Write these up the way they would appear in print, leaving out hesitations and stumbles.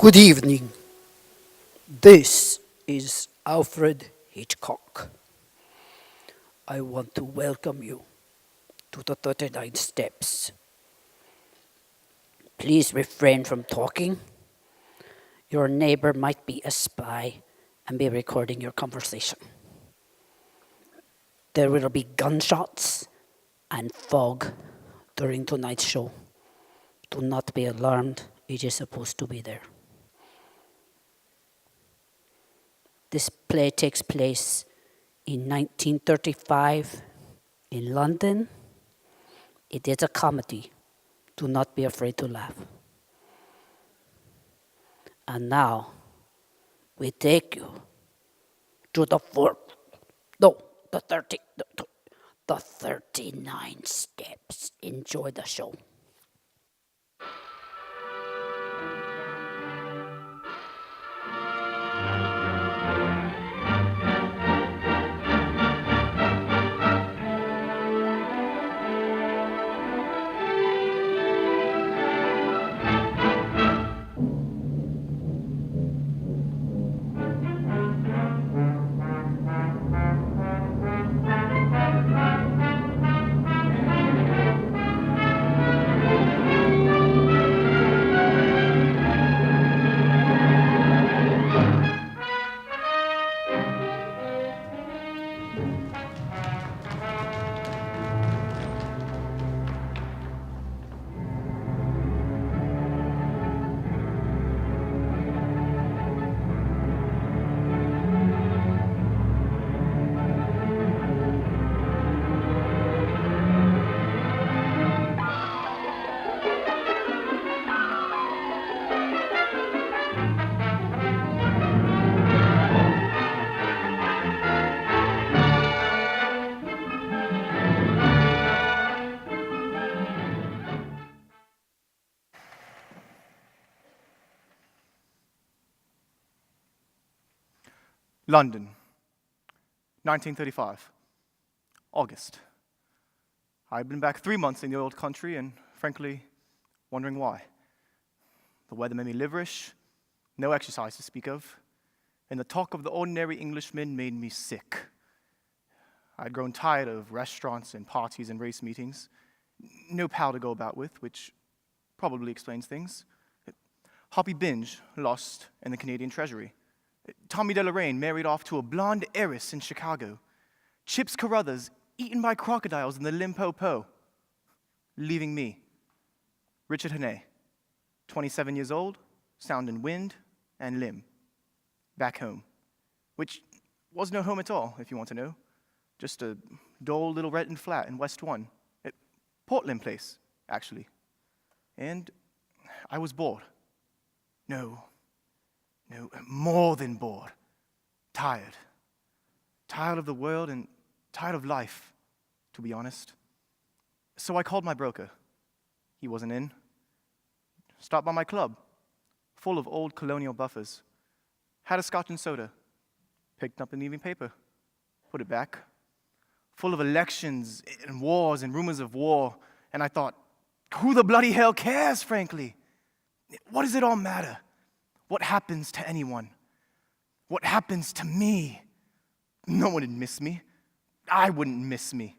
Good evening. This is Alfred Hitchcock. I want to welcome you to the 39 steps. Please refrain from talking. Your neighbor might be a spy and be recording your conversation. There will be gunshots and fog during tonight's show. Do not be alarmed, it is supposed to be there. This play takes place in 1935 in London. It is a comedy. Do not be afraid to laugh. And now, we take you to the 39 steps. Enjoy the show. London, 1935, August. I'd been back 3 months in the old country and, frankly, wondering why. The weather made me liverish, no exercise to speak of, and the talk of the ordinary Englishman made me sick. I'd grown tired of restaurants and parties and race meetings, no pal to go about with, which probably explains things. Hoppy Binge lost in the Canadian Treasury. Tommy Deloraine married off to a blonde heiress in Chicago. Chips Carruthers eaten by crocodiles in the Limpopo. Leaving me, Richard Hannay, 27 years old, sound in wind and limb. Back home, which was no home at all, if you want to know. Just a dull little rented flat in West 1. Portland Place, actually. And I was bored. No, more than bored. Tired. Tired of the world and tired of life, to be honest. So I called my broker. He wasn't in. Stopped by my club, full of old colonial buffers. Had a scotch and soda. Picked up an evening paper. Put it back. Full of elections and wars and rumors of war. And I thought, who the bloody hell cares, frankly? What does it all matter? What happens to anyone? What happens to me? No one would miss me. I wouldn't miss me.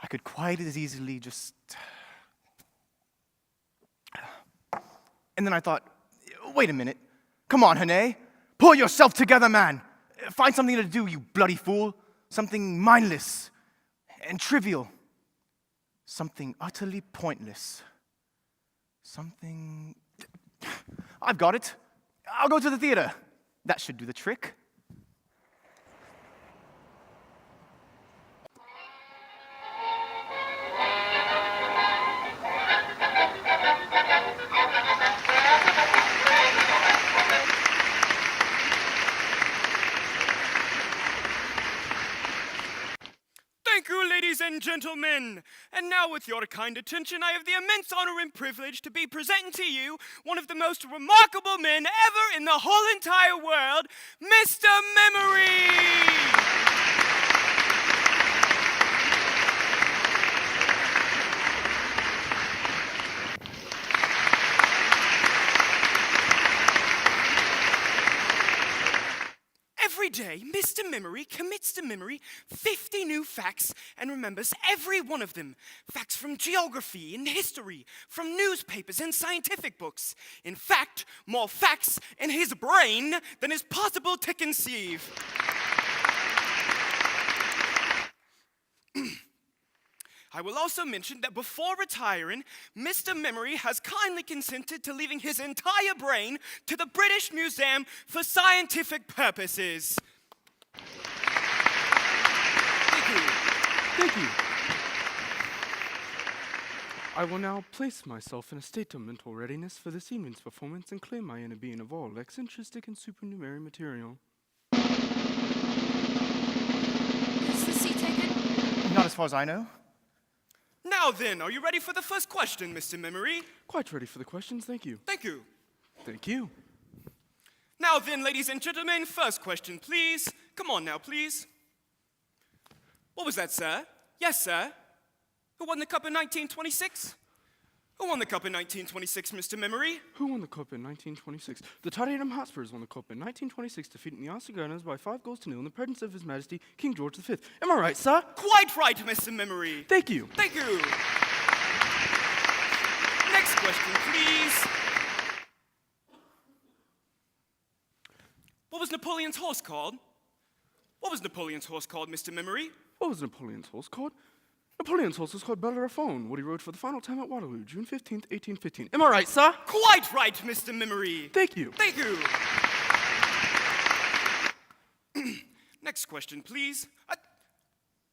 I could quite as easily just... And then I thought, wait a minute. Come on, Hannay. Pull yourself together, man. Find something to do, you bloody fool. Something mindless and trivial. Something utterly pointless. Something... I've got it. I'll go to the theater. That should do the trick. Thank you, ladies and gentlemen. And now, with your kind attention, I have the immense honor and privilege to be presenting to you one of the most remarkable men ever in the whole entire world, Mr. Memory! day, Mr. Memory commits to memory 50 new facts and remembers every one of them. Facts from geography and history, from newspapers and scientific books. In fact, more facts in his brain than is possible to conceive. I will also mention that before retiring, Mr. Memory has kindly consented to leaving his entire brain to the British Museum for scientific purposes. Thank you. Thank you. I will now place myself in a state of mental readiness for this evening's performance and claim my inner being of all eccentric and supernumerary material. Is the seat taken? Not as far as I know. Now then, are you ready for the first question, Mr. Memory? Quite ready for the questions, thank you. Thank you. Thank you. Now then, ladies and gentlemen, first question, please. Come on now, please. What was that, sir? Yes, sir. Who won the cup in 1926? Who won the cup in 1926, Mr. Memory? Who won the cup in 1926? The Tottenham Hotspurs won the cup in 1926, defeating the Arsenal Gunners by 5-0 in the presence of His Majesty King George V. Am I right, sir? Quite right, Mr. Memory. Thank you. Thank you. Next question, please. What was Napoleon's horse called? What was Napoleon's horse called, Mr. Memory? What was Napoleon's horse called? Napoleon's horse was called Bellerophon, what he rode for the final time at Waterloo, June 15th, 1815. Am I right, sir? Quite right, Mr. Memory. Thank you. Thank you. Next question, please. What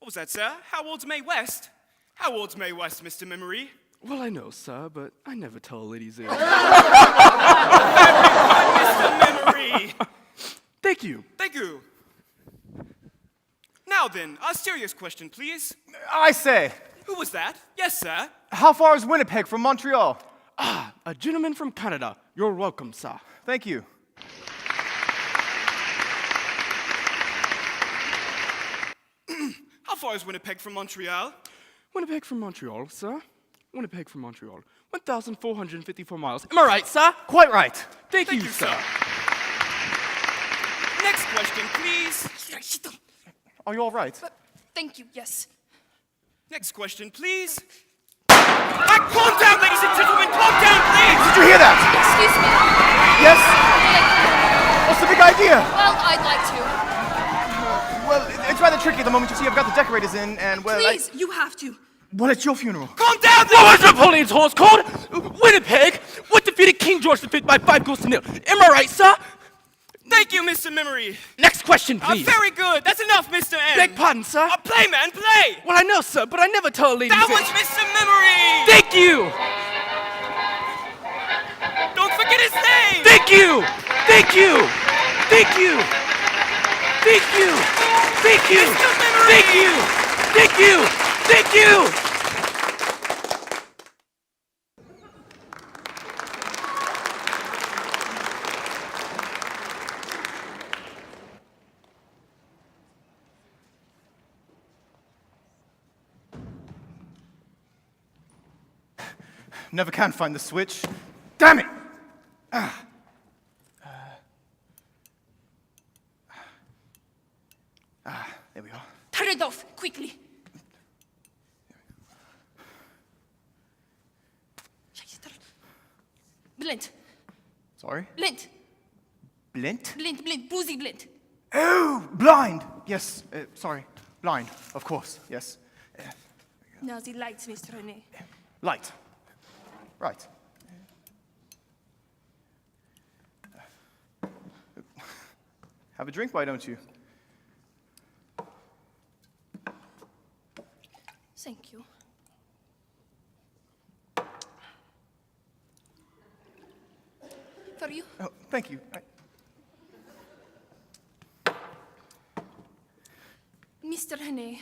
was that, sir? How old's Mae West? How old's Mae West, Mr. Memory? Well, I know, sir, but I never tell ladies age. Mr. Memory. Thank you. Thank you. Now then, a serious question, please. I say, Who was that? Yes, sir. how far is Winnipeg from Montreal? Ah, a gentleman from Canada. You're welcome, sir. Thank you. How far is Winnipeg from Montreal? Winnipeg from Montreal, sir. Winnipeg from Montreal. 1,454 miles. Am I right, sir? Quite right. Thank you, sir. sir. Next question, please. Are you all right? Thank you, yes. Next question, please. Calm down, ladies and gentlemen. Calm down, please. Did you hear that? Excuse me. Yes? What's the big idea? Well, I'd like to. Well, it's rather tricky at the moment. You see, I've got the decorators in, and well, Please, you have to. well, it's your funeral. Calm down, What was Napoleon's horse called? Winnipeg. What defeated King George V by 5-0. Am I right, sir? Thank you, Mr. Memory. Next question, please. Very good. That's enough, Mr. M. Beg pardon, sir. Play, man, play. Well, I know, sir, but I never tell ladies That age. was Mr. Memory. Thank you. Don't forget his name. Thank you. Thank you. Thank you. Thank you. Thank you. Mr. Memory. Thank you. Thank you. Thank you. Never can find the switch. Damn it! There we are. Turn it off, quickly. Blind, Sorry? blind, Blint? blind, blind, boozy blind. Oh, blind! Yes, sorry. Blind, of course, yes. Now the lights, Mr. Hannay. Light. Right. Have a drink, why don't you? Thank you. For you? Oh, thank you. Mr. Hannay,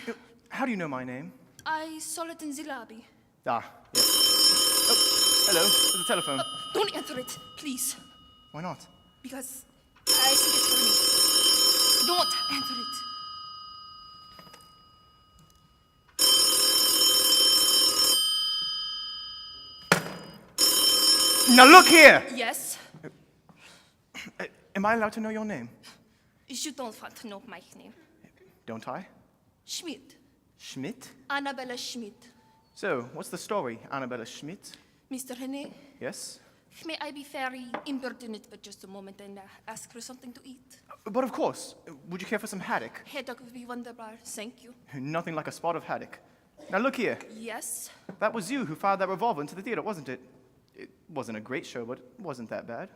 How do you know my name? I saw it in the lobby. Ah, yes. Oh, hello. There's a telephone. Don't answer it, please. Why not? Because I think it's for me. Don't answer it. Now look here! Yes? Am I allowed to know your name? You don't want to know my name. Don't I? Schmidt. Schmidt? Annabella Schmidt. So, what's the story, Annabella Schmidt? Mr. Hannay, Yes? may I be very impertinent for just a moment and ask for something to eat? But of course. Would you care for some haddock? Haddock would be wonderful. Thank you. Nothing like a spot of haddock. Now look here. Yes? That was you who fired that revolver into the theater, wasn't it? It wasn't a great show, but it wasn't that bad.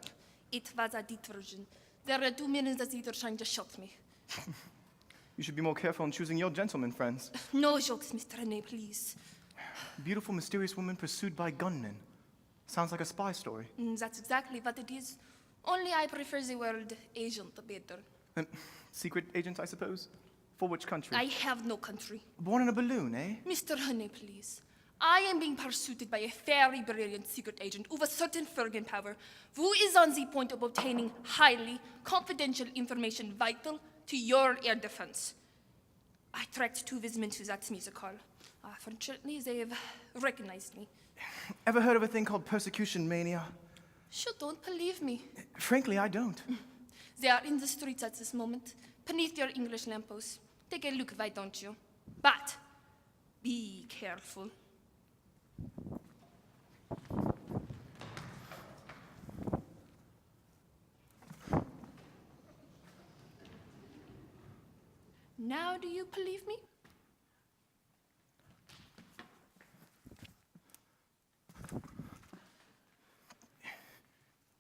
It was a diversion. There were 2 men in the theater trying to shoot me. You should be more careful in choosing your gentlemen friends. No jokes, Mr. Hannay, please. Beautiful, mysterious woman pursued by gunmen. Sounds like a spy story. That's exactly what it is. Only I prefer the word agent better. Secret agent, I suppose? For which country? I have no country. Born in a balloon, eh? Mr. Hannay, please. I am being pursued by a very brilliant secret agent of a certain Fergan power who is on the point of obtaining highly confidential information vital to your air defense. I tracked 2 of his men to that musical. Fortunately, they've recognized me. Ever heard of a thing called persecution mania? You don't believe me. Frankly, I don't. They are in the streets at this moment, beneath your English lampposts. Take a look, why don't you? But be careful. Now do you believe me?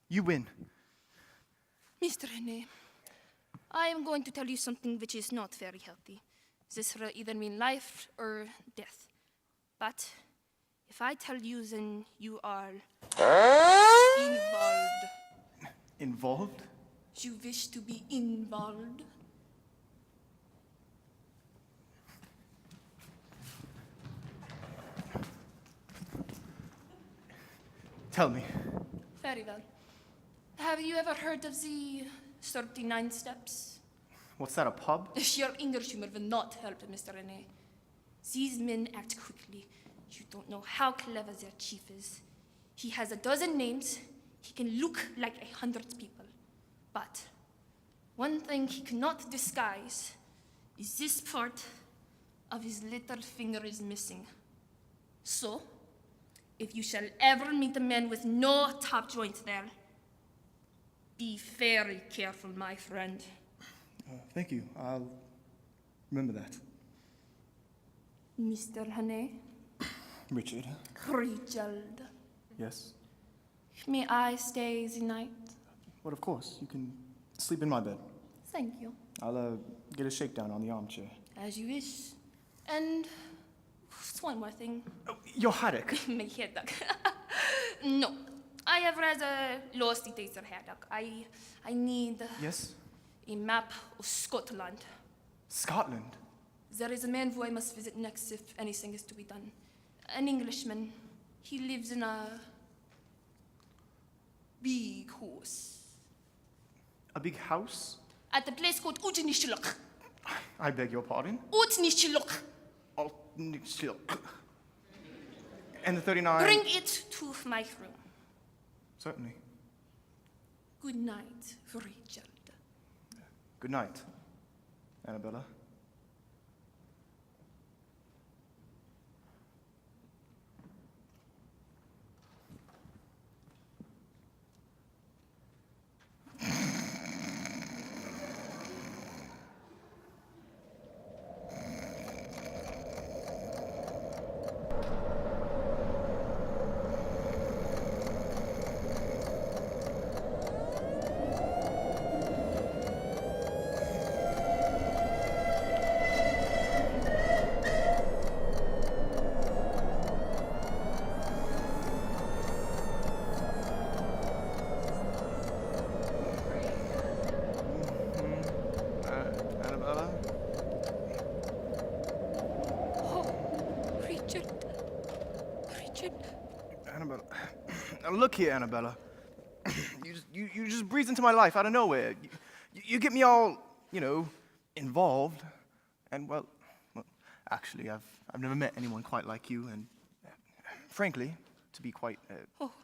You win. Mr. Hannay, I am going to tell you something which is not very healthy. This will either mean life or death. But if I tell you, then you are involved. Involved? You wish to be involved? Tell me. Very well. Have you ever heard of the 39 steps? What's that, a pub? Your English humor will not help, Mr. Hannay. These men act quickly. You don't know how clever their chief is. He has 12 names. He can look like 100 people. But one thing he cannot disguise is this part of his little finger is missing. So, if you shall ever meet a man with no top joint there, be very careful, my friend. Thank you. I'll remember that. Mr. Hannay? Richard. Richard. Yes? May I stay the night? Well, of course. You can sleep in my bed. Thank you. I'll get a shakedown on the armchair. As you wish. And just one more thing. Oh, your haddock. My haddock. No. I have rather lost it as a haddock. I need Yes? a map of Scotland. Scotland? There is a man who I must visit next if anything is to be done. An Englishman. He lives in a big house. A big house? At the place called Utnishilok. I beg your pardon? Utnishilok. Oh, and the 39... Bring it to my room. Certainly. Good night, Richard. Good night, Annabella. Annabella? Oh, Richard. Richard. Annabella. Now look here, Annabella. You just breeze into my life out of nowhere. You get me all, involved. And well, actually, I've never met anyone quite like you. And frankly, to be quite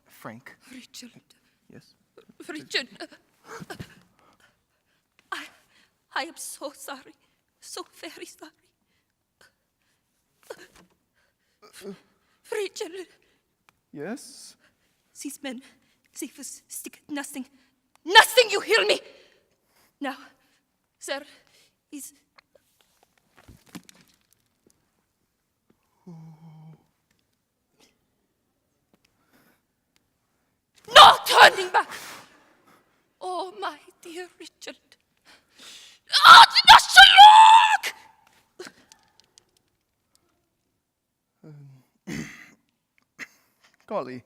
frank. Richard. Yes? Richard. I am so sorry. So very sorry. Richard, Yes? these men, they will stick at nothing. Nothing, you hear me? Now, sir, is... No turning back! Oh, my dear Richard. Oh, look! Golly.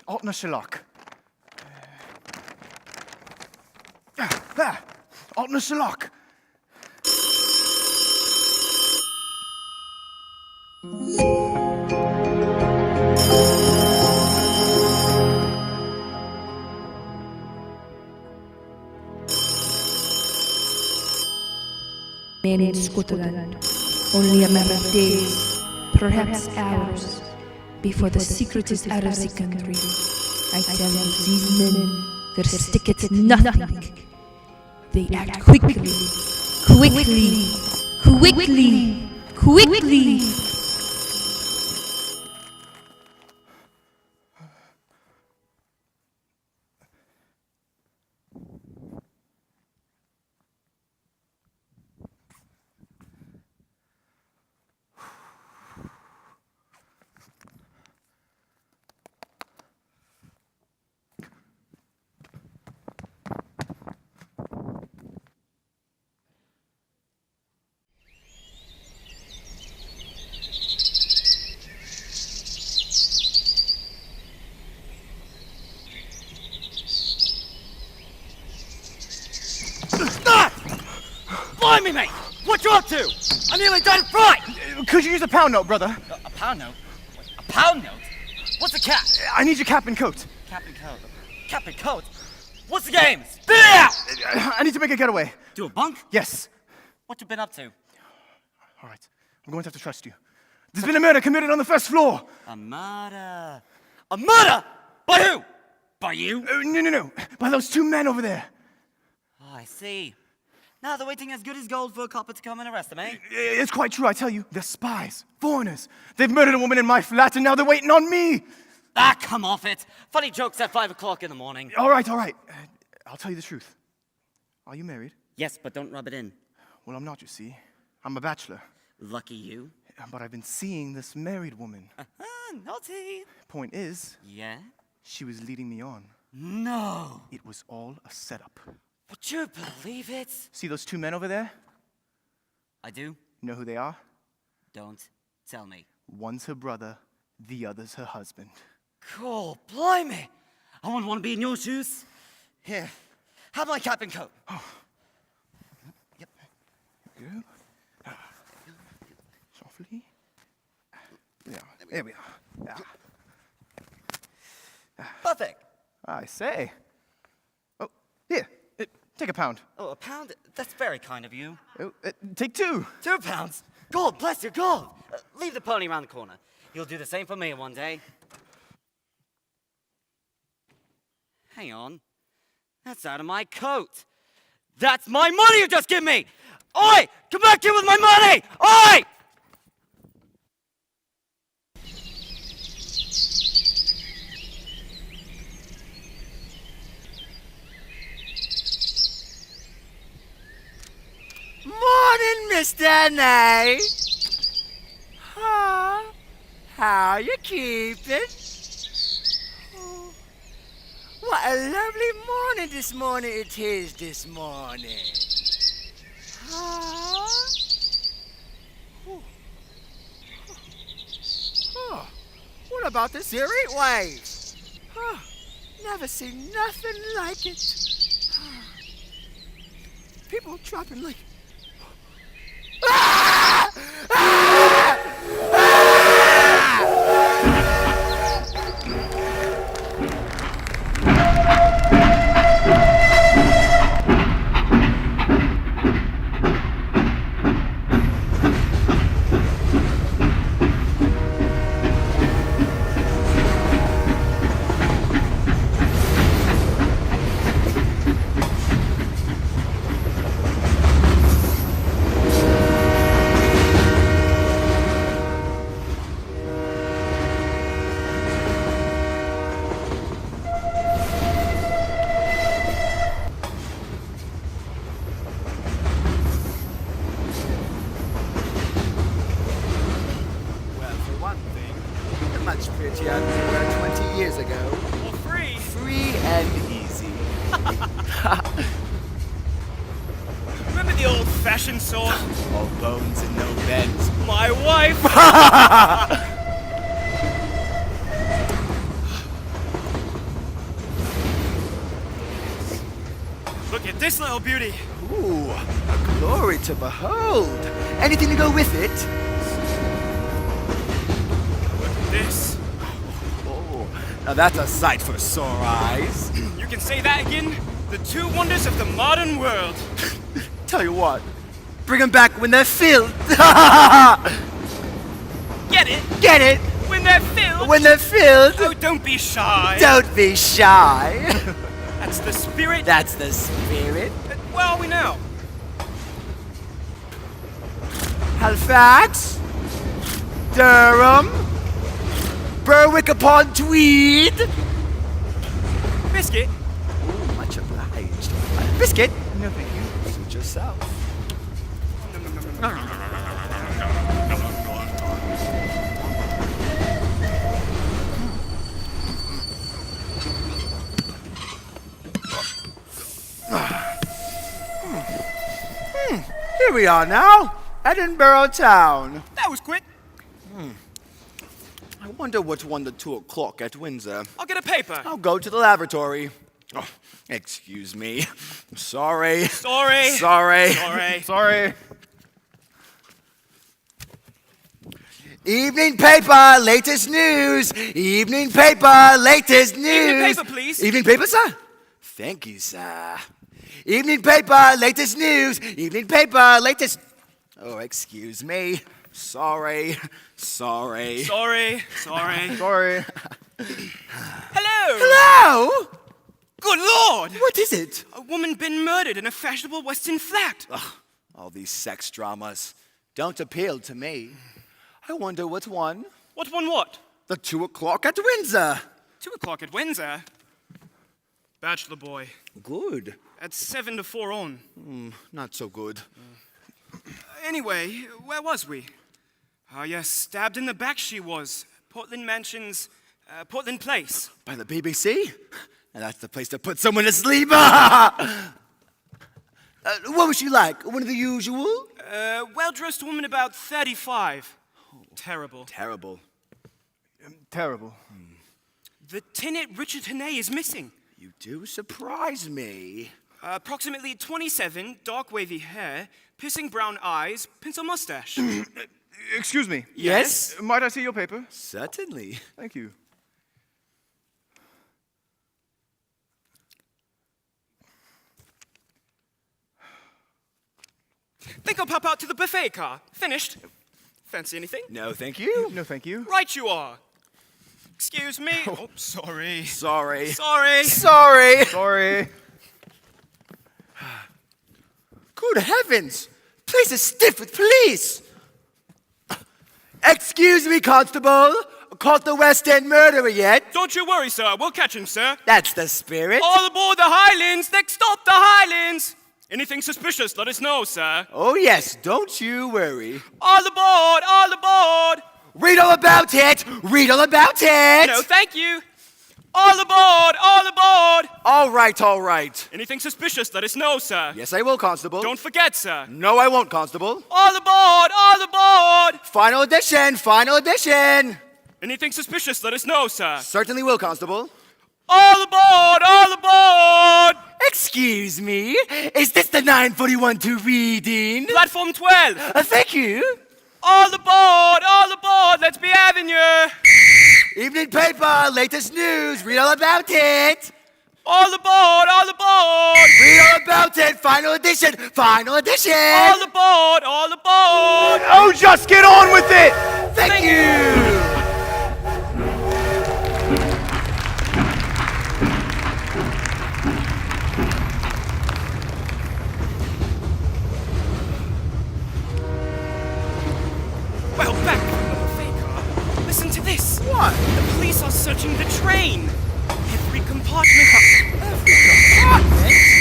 Altna Sherlock. There! Altna Sherlock! Men in Scotland, only a matter of days, perhaps hours, before the secret is out of the country. I tell you, these men, their stick at nothing. They act quickly. Blimey, mate! What you up to? I nearly died of fright! Could you use a pound note, brother? A pound note? A pound note? What's a cap? I need your cap and coat. Cap and coat. Cap and coat? What's the game? Spit it out! I need to make a getaway. Do a bunk? Yes. What you been up to? All right. I'm going to have to trust you. There's been a murder committed on the first floor. A murder. A murder? By who? By you? No. By those two men over there. Oh, I see. Now they're waiting as good as gold for a copper to come and arrest them, eh? It's quite true, I tell you. They're spies. Foreigners. They've murdered a woman in my flat, and now they're waiting on me. Ah, come off it. Funny jokes at 5 o'clock in the morning. All right. I'll tell you the truth. Are you married? Yes, but don't rub it in. Well, I'm not, you see. I'm a bachelor. Lucky you. But I've been seeing this married woman. Naughty. Point is, Yeah? she was leading me on. No. It was all a setup. Would you believe it? See those two men over there? I do. You know who they are? Don't tell me. One's her brother, the other's her husband. Cool, blimey. I wouldn't want to be in your shoes. Here, have my cap and coat. Yep. Here we go. Softly. There we are. Perfect. I say. Oh, here. Take a pound. Oh, a pound? That's very kind of you. Oh, take 2. 2 pounds? God bless you, God. Leave the pony around the corner. You'll do the same for me one day. Hang on. That's out of my coat. That's my money you just give me! Oi! Come back here with my money! Oi! Morning, Mr. Hannay. How you keeping? Oh, what a lovely morning it is this morning. about this here heat wave. Never seen nothing like it. People dropping like... Ah! Ah! Much prettier than you were 20 years ago. Or free. Free and easy. Remember the old-fashioned sort? All bones and no bends. My wife! Look at this little beauty. Ooh, a glory to behold. Anything to go with it? Look at this. Oh, now that's a sight for sore eyes. You can say that again? The two wonders of the modern world. Tell you what, bring them back when they're filled. Get it? Get it? When they're filled? When they're filled. Oh, don't be shy. Don't be shy. That's the spirit. That's the spirit. Where are we now? Halifax, Durham, Berwick-upon-Tweed. Biscuit? Ooh, much obliged. Biscuit? No, thank you. Suit yourself. Here we are now, Edinburgh town. That was quick. I wonder what won the 2 o'clock at Windsor. I'll get a paper. I'll go to the lavatory. Oh, excuse me. Sorry. Sorry. Sorry. Sorry. Sorry. Evening paper, latest news. Evening paper, latest news. Evening paper, please. Evening paper, sir? Thank you, sir. Evening paper, latest news. Evening paper, latest... Oh, excuse me. Sorry. Sorry. Sorry. Sorry. Sorry. Hello. Hello? Good Lord. What is it? A woman been murdered in a fashionable Western flat. Ugh, all these sex dramas don't appeal to me. I wonder what won. What one what? The 2 o'clock at Windsor. 2 o'clock at Windsor. Bachelor boy. Good. At 7 to 4 on. Not so good. Anyway, where was we? Ah, yes, stabbed in the back she was. Portland Mansions, Portland Place. By the BBC? And that's the place to put someone to sleep. What was she like? One of the usual? Well-dressed woman about 35. Terrible. Terrible. Terrible. The tenant Richard Hannay is missing. You do surprise me. Approximately 27, dark wavy hair, piercing brown eyes, pencil mustache. Excuse me. Yes? Might I see your paper? Certainly. Thank you. Think I'll pop out to the buffet car. Finished. Fancy anything? No, thank you. No, thank you. Right you are. Excuse me. Oh, sorry. Sorry. Sorry. Sorry. Sorry. Good heavens! Place is stiff with police! Excuse me, Constable. Caught the West End murderer yet? Don't you worry, sir. We'll catch him, sir. That's the spirit. All aboard the Highlands. Next stop, the Highlands. Anything suspicious, let us know, sir. Oh, yes. Don't you worry. All aboard. All aboard. Read all about it! Read all about it! No, thank you. All aboard. All aboard. All right, all right. Anything suspicious, let us know, sir. Yes, I will, Constable. Don't forget, sir. No, I won't, Constable. All aboard. All aboard. Final edition, final edition! Anything suspicious, let us know, sir. Certainly will, Constable. All aboard! All aboard! Excuse me, is this the 941-2 reading? Platform 12! Thank you. All aboard, let's be having you! Evening paper, latest news, read all about it. All aboard! Read all about it, final edition. All aboard! Oh, just get on with it! Thank you. Well, back from the buffet car. Listen to this. What? The police are searching the train. Every compartment.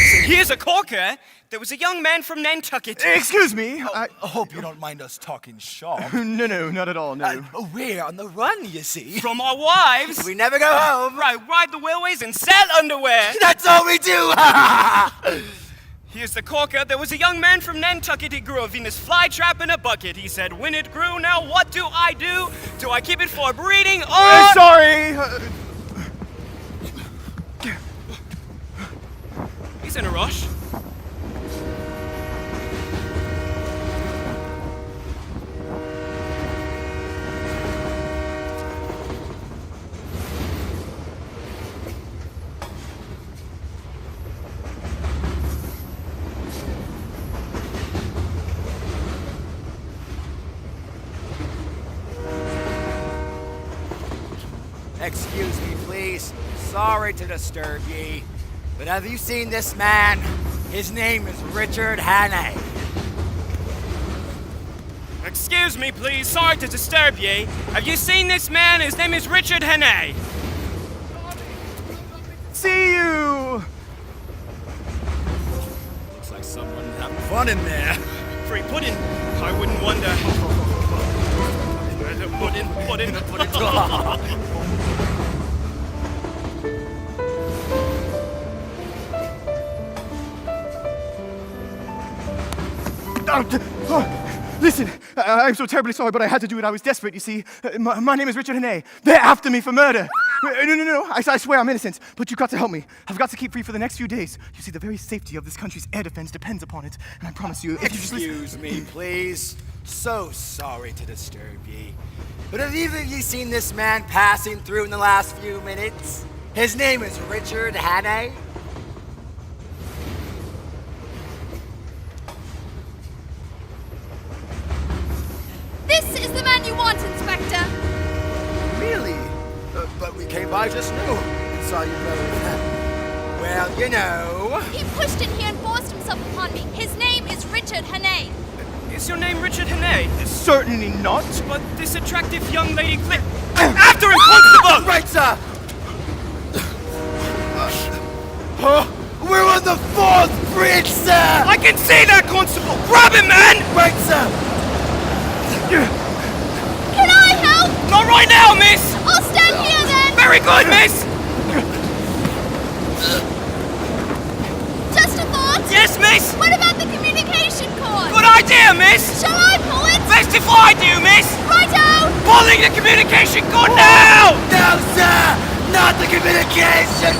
So here's a corker. There was a young man from Nantucket. Excuse me. I hope you don't mind us talking shop. No, not at all, no. We're on the run, you see. From our wives. We never go home. Right, ride the railways and sell underwear. That's all we do. Here's the corker. There was a young man from Nantucket. He grew a Venus flytrap in a bucket. He said, when it grew, now what do? Do I keep it for breeding or... Sorry. He's in a rush. Excuse me, please. Sorry to disturb ye, but have you seen this man? His name is Richard Hannay. Excuse me, please. Sorry to disturb ye. Have you seen this man? His name is Richard Hannay. See you. Looks like someone's having fun in there. Free pudding. I wouldn't wonder. Pudding. Listen, I'm so terribly sorry, but I had to do it. I was desperate, you see. My name is Richard Hannay. They're after me for murder. No. I swear I'm innocent, but you've got to help me. I've got to keep free for the next few days. You see, the very safety of this country's air defense depends upon it, and I promise you, if you just listen... Excuse me, please. So sorry to disturb ye. But have either of you seen this man passing through in the last few minutes? His name is Richard Hannay. This is the man you want, Inspector. Really? But we came by just now and saw you both. Well, you know... He pushed in here and forced himself upon me. His name is Richard Hannay. Is your name Richard Hannay? Certainly not. But this attractive young lady after him, Constable! Right, sir! We're on the 4th bridge, sir! I can see that, Constable! Grab him, man! Right, sir! Can I help? Not right now, miss! I'll stand here then. Very good, miss! Just a thought. Yes, miss! What about the communication cord? Good idea, miss! Shall I pull it? Best if I do, miss! Righto! Pulling the communication cord now! No, sir! Not the communication!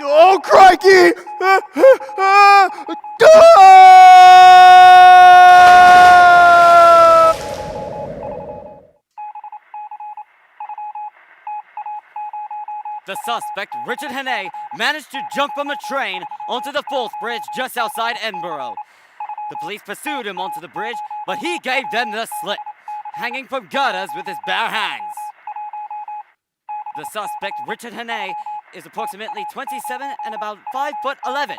Oh, crikey! The suspect, Richard Hannay, managed to jump from a train onto the 4th bridge just outside Edinburgh. The police pursued him onto the bridge but he gave them the slip, hanging from girders with his bare hands. The suspect, Richard Hannay, is approximately 27 and about 5'11".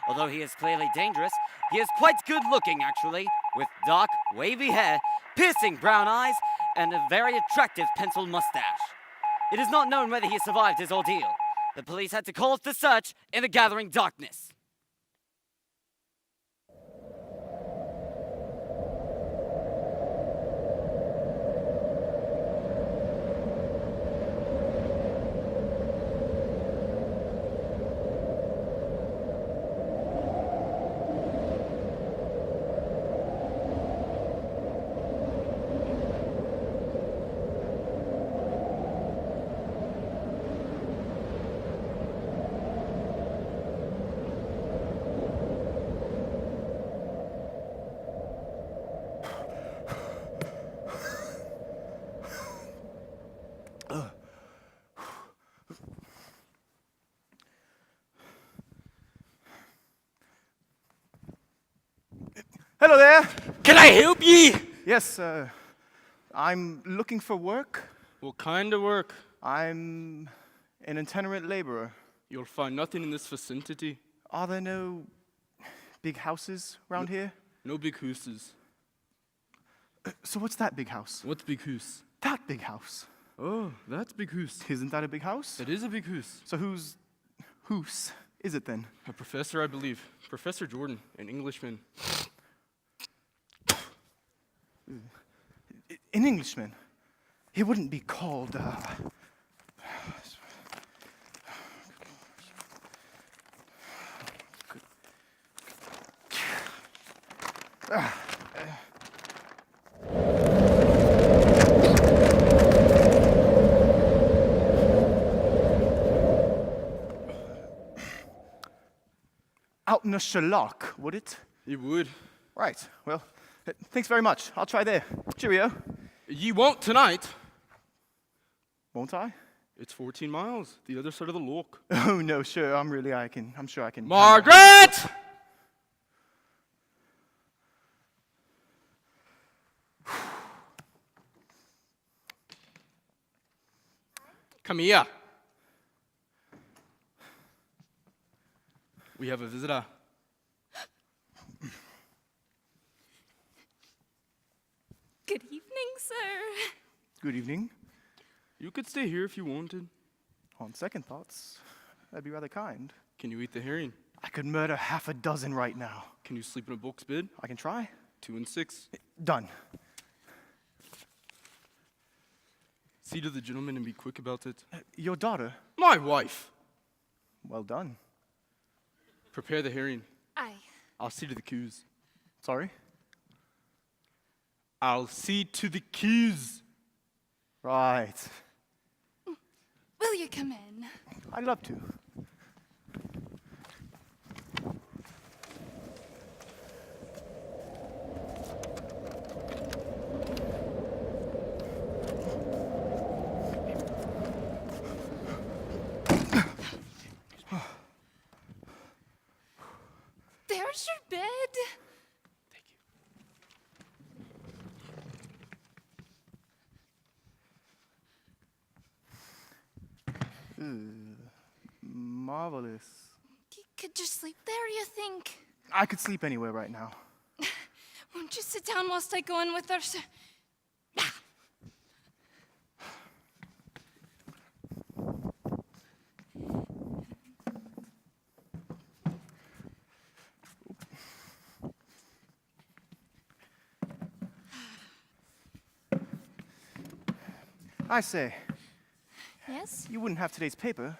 Although he is clearly dangerous, he is quite good looking actually, with dark, wavy hair, piercing brown eyes, and a very attractive pencil mustache. It is not known whether he survived his ordeal. The police had to call off the search in the gathering darkness. Hello there. Can I help ye? Yes, I'm looking for work. What kind of work? I'm an itinerant laborer. You'll find nothing in this vicinity. Are there no big houses around here? No big hooses. So what's that big house? What's big hoose? That big house. Oh, that's big hoose. Isn't that a big house? It is a big hoose. So whose hoose is it then? A professor, I believe. Professor Jordan, an Englishman. An Englishman. He wouldn't be called, out in a shellac, would it? He would. Right, well, thanks very much. I'll try there. Cheerio. Ye won't tonight. Won't I? It's 14 miles, the other side of the loch. Oh, no, sure, I'm sure I can. Margaret! Come here. We have a visitor. Good evening, sir. Good evening. You could stay here if you wanted. On second thoughts, that'd be rather kind. Can you eat the herring? I could murder half a dozen right now. Can you sleep in a box bed? I can try. 2 and 6. Done. See to the gentleman and be quick about it. Your daughter? My wife. Well done. Prepare the herring. Aye. I'll see to the cues. Sorry? I'll see to the cues. Right. Will you come in? I'd love to. There's your bed. Thank you. Marvelous. Could you sleep there, you think? I could sleep anywhere right now. Won't you sit down whilst I go in with her, sir? I say, Yes? you wouldn't have today's paper.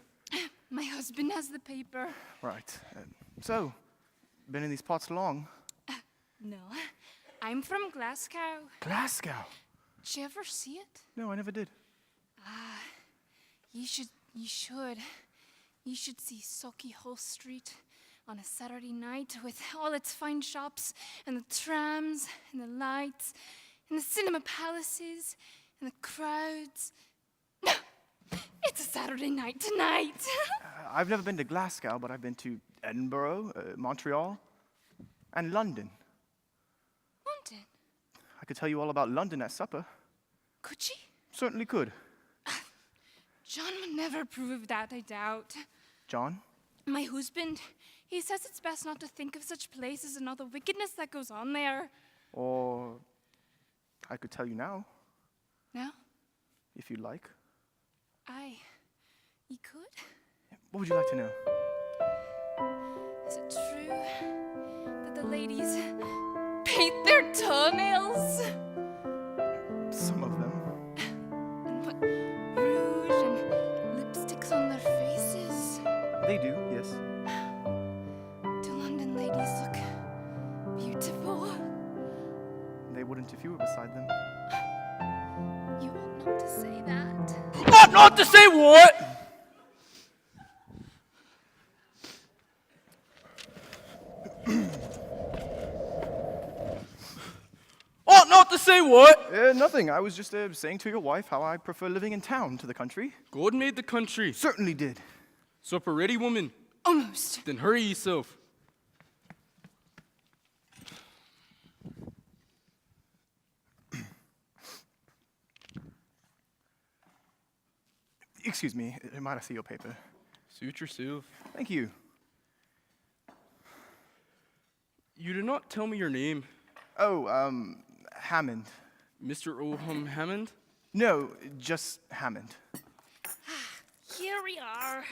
My husband has the paper. Right. So, been in these parts long? No. I'm from Glasgow. Glasgow? Did you ever see it? No, I never did. You should see Sauchiehall Street on a Saturday night with all its fine shops and the trams and the lights and the cinema palaces and the crowds. It's a Saturday night tonight. I've never been to Glasgow, but I've been to Edinburgh, Montreal, and London. London? I could tell you all about London at supper. Could she? Certainly could. John would never approve of that, I doubt. John? My husband, he says it's best not to think of such places and all the wickedness that goes on there. Or I could tell you now, No? if you'd like. You could? What would you like to know? Is it true that the ladies paint their toenails? Some of them. And put rouge and lipsticks on their faces? They do, yes. Do London ladies look beautiful? They wouldn't if you were beside them. You ought not to say that. Ought not to say what? Ought not to say what? Nothing. I was just saying to your wife how I prefer living in town to the country. God made the country. Certainly did. Supper ready, woman? Almost. Then hurry yourself. Excuse me, might I see your paper? Suit yourself. Thank you. You did not tell me your name. Oh, Hammond. Mr. Oham Hammond? No, just Hammond. Here we are.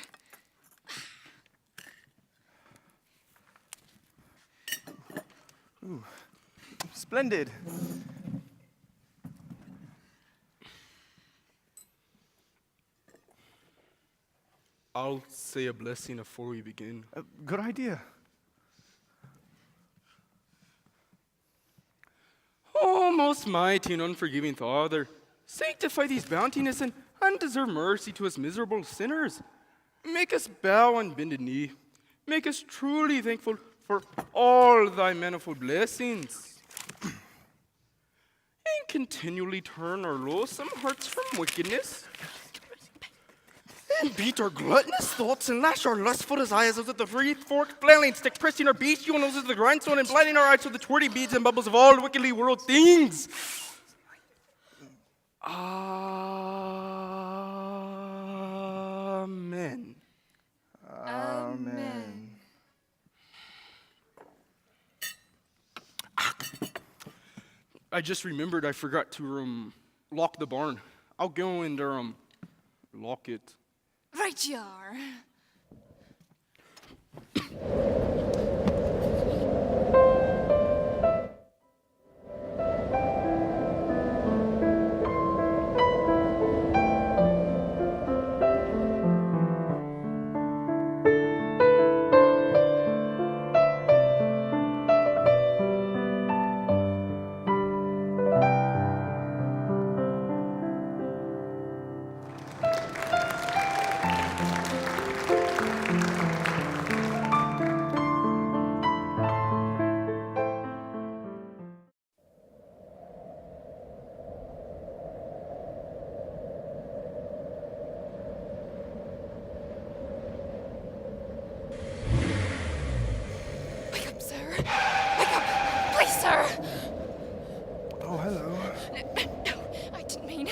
Ooh, splendid. I'll say a blessing before we begin. Good idea. Oh, most mighty and unforgiving Father, sanctify these bountiness and undeserved mercy to us miserable sinners. Make us bow and bend a knee. Make us truly thankful for all thy manifold blessings. And continually turn our loathsome hearts from wickedness. And beat our gluttonous thoughts and lash our lustful desires with the three-forked flailing stick, pressing our bestial noses to the grindstone and blinding our eyes with the twirly beads and bubbles of all wickedly world things. Amen. Amen. I just remembered I forgot to lock the barn. I'll go and lock it. Right you are. Wake up, sir. Wake up. Please, sir. Oh, hello. No, I didn't mean.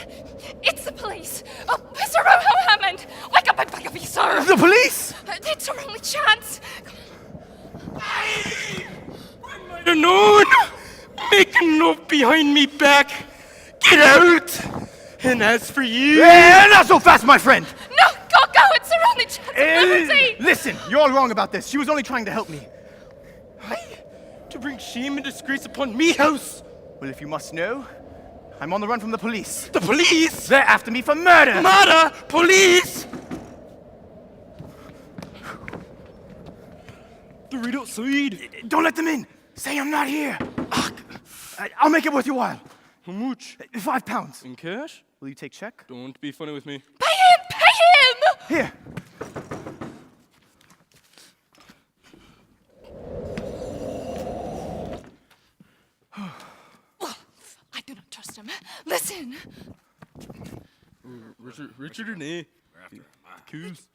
It's the police. Oh, Mr. Roho Hammond. Wake up and beg of you, sir. The police! It's our only chance. I might have known. Make a note behind me back. Get out. And as for you... Not so fast, my friend! No, go. It's our only chance of liberty. Listen, you're all wrong about this. She was only trying to help me. To bring shame and disgrace upon me house. Well, if you must know, I'm on the run from the police. The police? They're after me for murder! Murder? Police? They're right outside. Don't let them in! Say I'm not here! I'll make it worth your while. How much? £5. In cash? Will you take check? Don't be funny with me. Pay him! Here. Well, I do not trust him. Listen. Richard Hannay. Coos.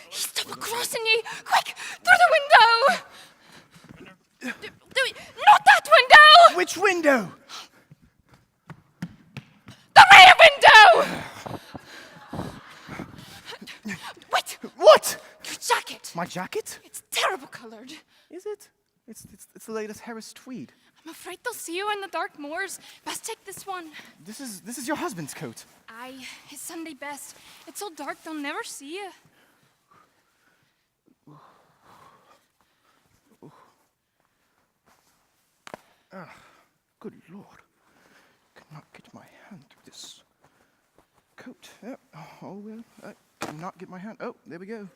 He's double-crossing you. Quick, through the window. Not that window. Which window? My jacket? It's terrible colored. Is it? It's the latest Harris tweed. I'm afraid they'll see you in the dark moors. Best take this one. This is your husband's coat. Aye, his Sunday best. It's so dark they'll never see you. Good Lord. Cannot get my hand through this coat. Oh well, I cannot get my hand. Oh, there we go.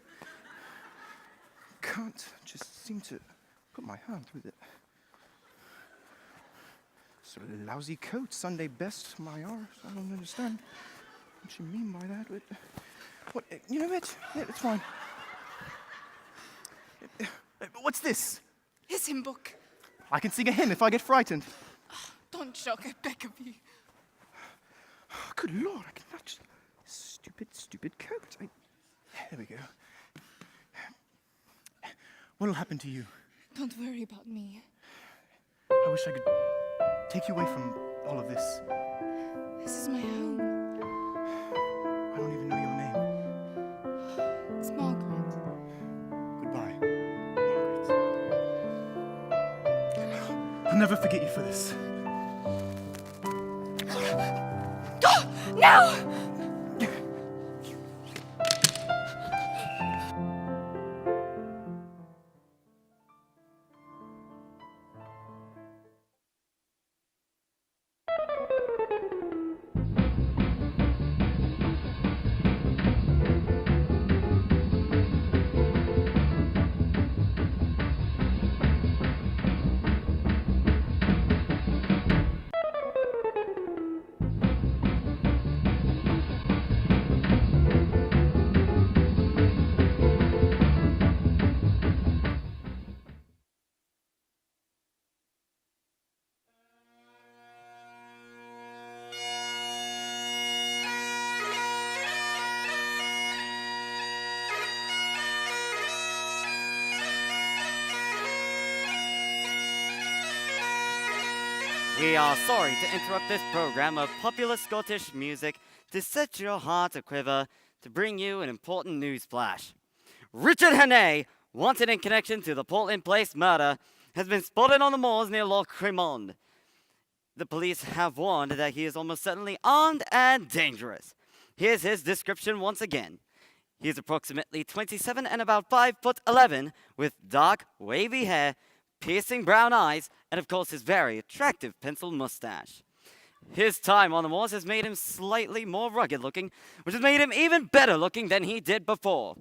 Can't just seem to put my hand through it. It's a lousy coat, Sunday best, my arse. I don't understand what you mean by that. But what? You know what? Yeah, it's fine. What's this? His hymn book. I can sing a hymn if I get frightened. Don't joke, I beg of you. Good Lord, I cannot just... Stupid coat. There we go. What'll happen to you? Don't worry about me. I wish I could take you away from all of this. This is my home. I don't even know your name. It's Margaret. Goodbye, Margaret. I'll never forget you for this. Go! Now! We are sorry to interrupt this program of popular Scottish music to set your heart a quiver to bring you an important news flash. Richard Hannay, wanted in connection to the Portland Place murder, has been spotted on the moors near Loch Cremond. The police have warned that he is almost certainly armed and dangerous. Here's his description once again. He is approximately 27 and about 5'11", with dark, wavy hair, piercing brown eyes, and of course his very attractive pencil mustache. His time on the moors has made him slightly more rugged looking, which has made him even better looking than he did before.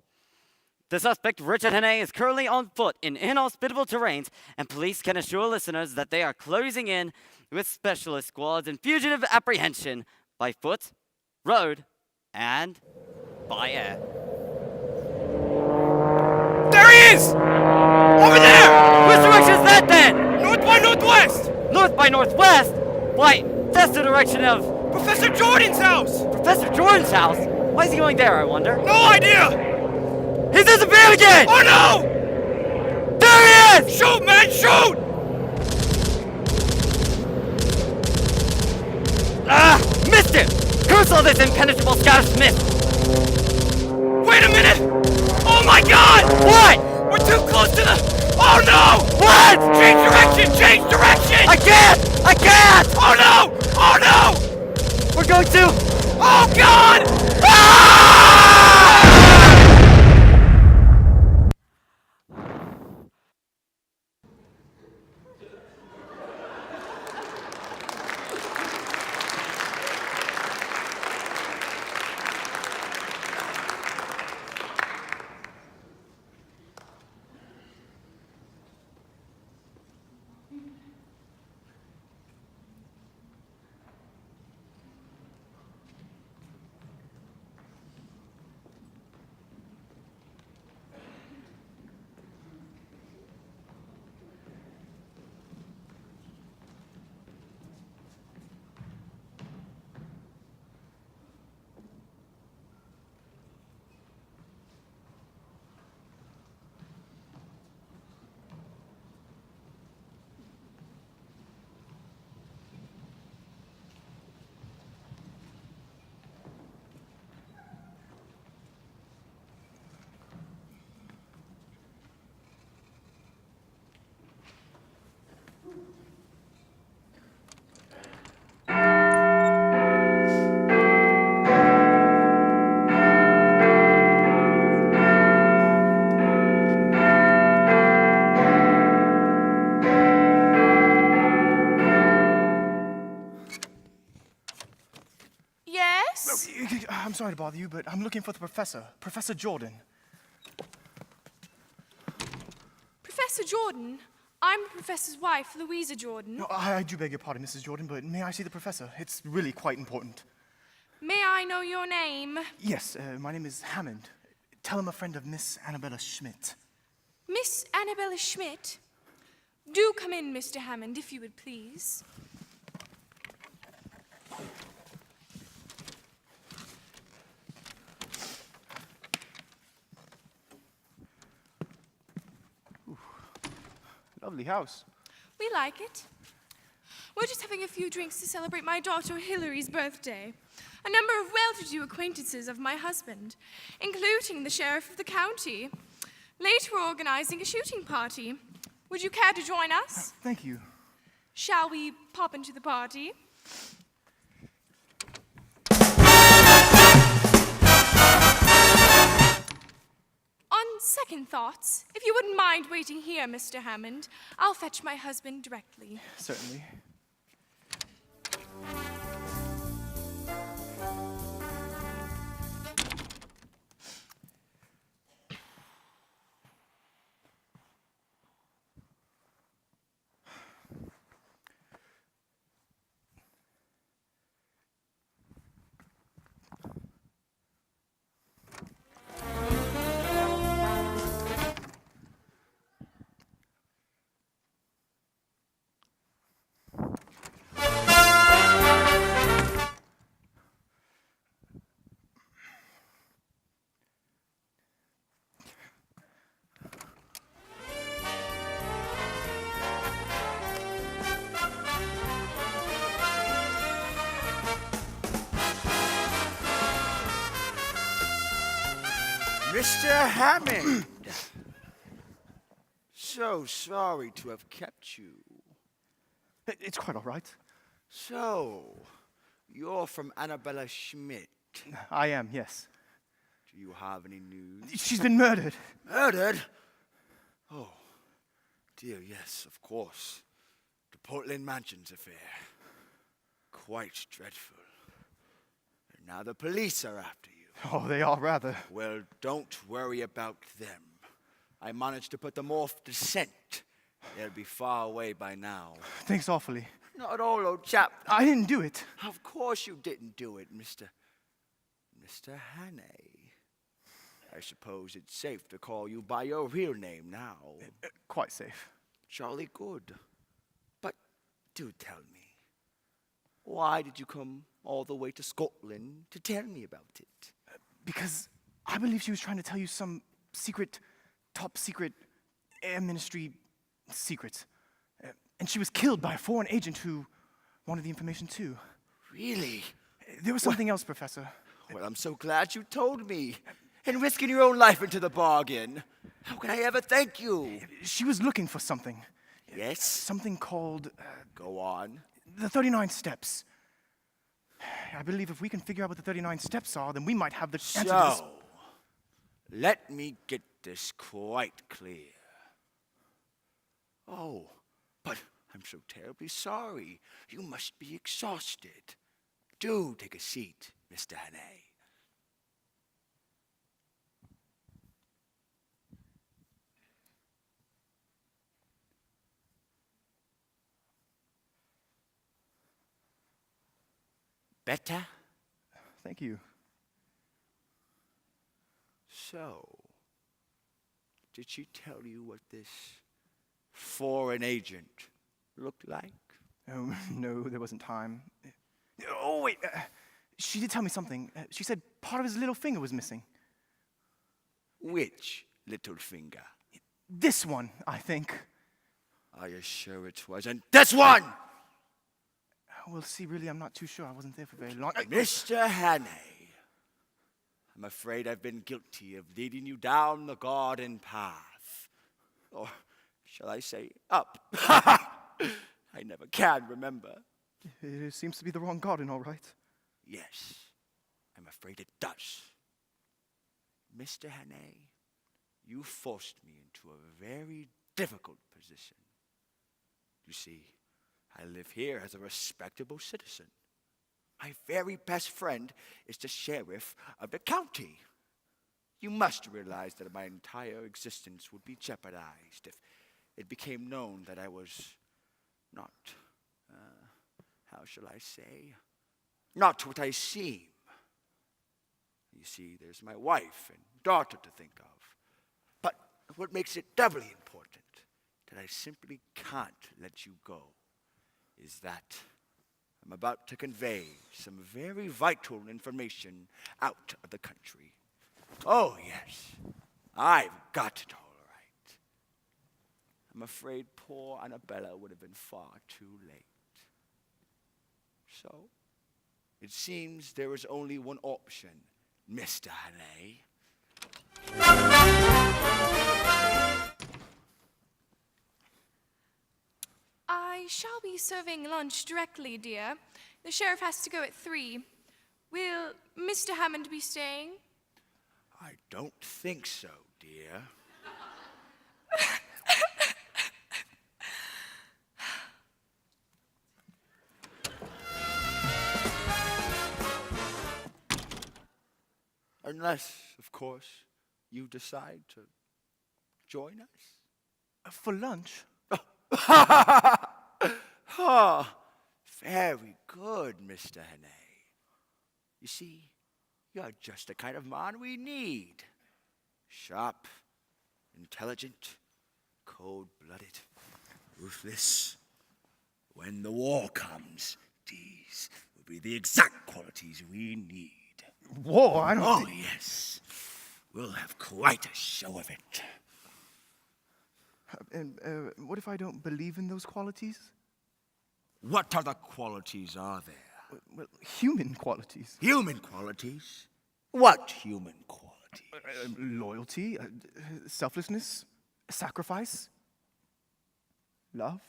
The suspect, Richard Hannay, is currently on foot in inhospitable terrains, and police can assure listeners that they are closing in with specialist squads in fugitive apprehension by foot, road, and by air. There he is! Over there! Which direction is that then? North by northwest! North by northwest? Why, that's the direction of Professor Jordan's house! Professor Jordan's house? Why is he going there, I wonder? No idea! He's disappeared again! Oh no! There he is! Shoot, man, shoot! Ah! Missed him! Curse all this impenetrable Scottish mist! Wait a minute! Oh my god! What? We're too close to the... Oh no! What? Change direction! Change direction! I can't! I can't! Oh no! Oh no! We're going to... Oh god! I'm sorry to bother you, but I'm looking for the professor, Professor Jordan. Professor Jordan? I'm the professor's wife, Louisa Jordan. No, I do beg your pardon, Mrs. Jordan, but may I see the professor? It's really quite important. May I know your name? Yes, my name is Hammond. Tell him a friend of Miss Annabella Schmidt. Miss Annabella Schmidt? Do come in, Mr. Hammond, if you would please. Lovely house. We like it. We're just having a few drinks to celebrate my daughter Hillary's birthday. A number of well-to-do acquaintances of my husband, including the sheriff of the county. Later, we're organizing a shooting party. Would you care to join us? Thank you. Shall we pop into the party? On second thoughts, if you wouldn't mind waiting here, Mr. Hammond, I'll fetch my husband directly. Certainly. Mr. Hammond! So sorry to have kept you. It's quite all right. So, you're from Annabella Schmidt. I am, yes. Do you have any news? She's been murdered. Murdered? Oh, dear, yes, of course. The Portland Mansions affair. Quite dreadful. And now the police are after you. Oh, they are rather. Well, don't worry about them. I managed to put them off the scent. They'll be far away by now. Thanks awfully. Not at all, old chap. I didn't do it. Of course you didn't do it, Mr. Hannay. I suppose it's safe to call you by your real name now. Quite safe. Jolly good. But do tell me, why did you come all the way to Scotland to tell me about it? Because I believe she was trying to tell you some secret, top secret air ministry secret. And she was killed by a foreign agent who wanted the information too. Really? There was something else, Professor. Well, I'm so glad you told me. And risking your own life into the bargain. How can I ever thank you? She was looking for something. Yes? Something called... Go on. the 39 steps. I believe if we can figure out what the 39 steps are, then we might have the answer to this. So, let me get this quite clear. Oh, but I'm so terribly sorry. You must be exhausted. Do take a seat, Mr. Hannay. Better? Thank you. So, did she tell you what this foreign agent looked like? Oh, no, there wasn't time. Oh, wait. She did tell me something. She said part of his little finger was missing. Which little finger? This one, I think. Are you sure it wasn't this one? We'll see, really, I'm not too sure. I wasn't there for very long. Mr. Hannay, I'm afraid I've been guilty of leading you down the garden path. Or shall I say, up? I never can remember. It seems to be the wrong garden, all right. Yes, I'm afraid it does. Mr. Hannay, you forced me into a very difficult position. You see, I live here as a respectable citizen. My very best friend is the sheriff of the county. You must realize that my entire existence would be jeopardized if it became known that I was not, how shall I say, not what I seem. You see, there's my wife and daughter to think of. But what makes it doubly important, that I simply can't let you go, is that I'm about to convey some very vital information out of the country. Oh, yes, I've got it all right. I'm afraid poor Annabella would have been far too late. So, it seems there is only one option, Mr. Hannay. I shall be serving lunch directly, dear. The sheriff has to go at 3. Will Mr. Hammond be staying? I don't think so, dear. Unless, of course, you decide to join us. For lunch? Oh, very good, Mr. Hannay. You see, you're just the kind of man we need. Sharp, intelligent, cold-blooded, ruthless. When the war comes, these will be the exact qualities we need. War? I don't Oh, yes. We'll have quite a show of it. And what if I don't believe in those qualities? What other qualities are there? Well, human qualities. Human qualities? What human qualities? Loyalty, selflessness, sacrifice, love.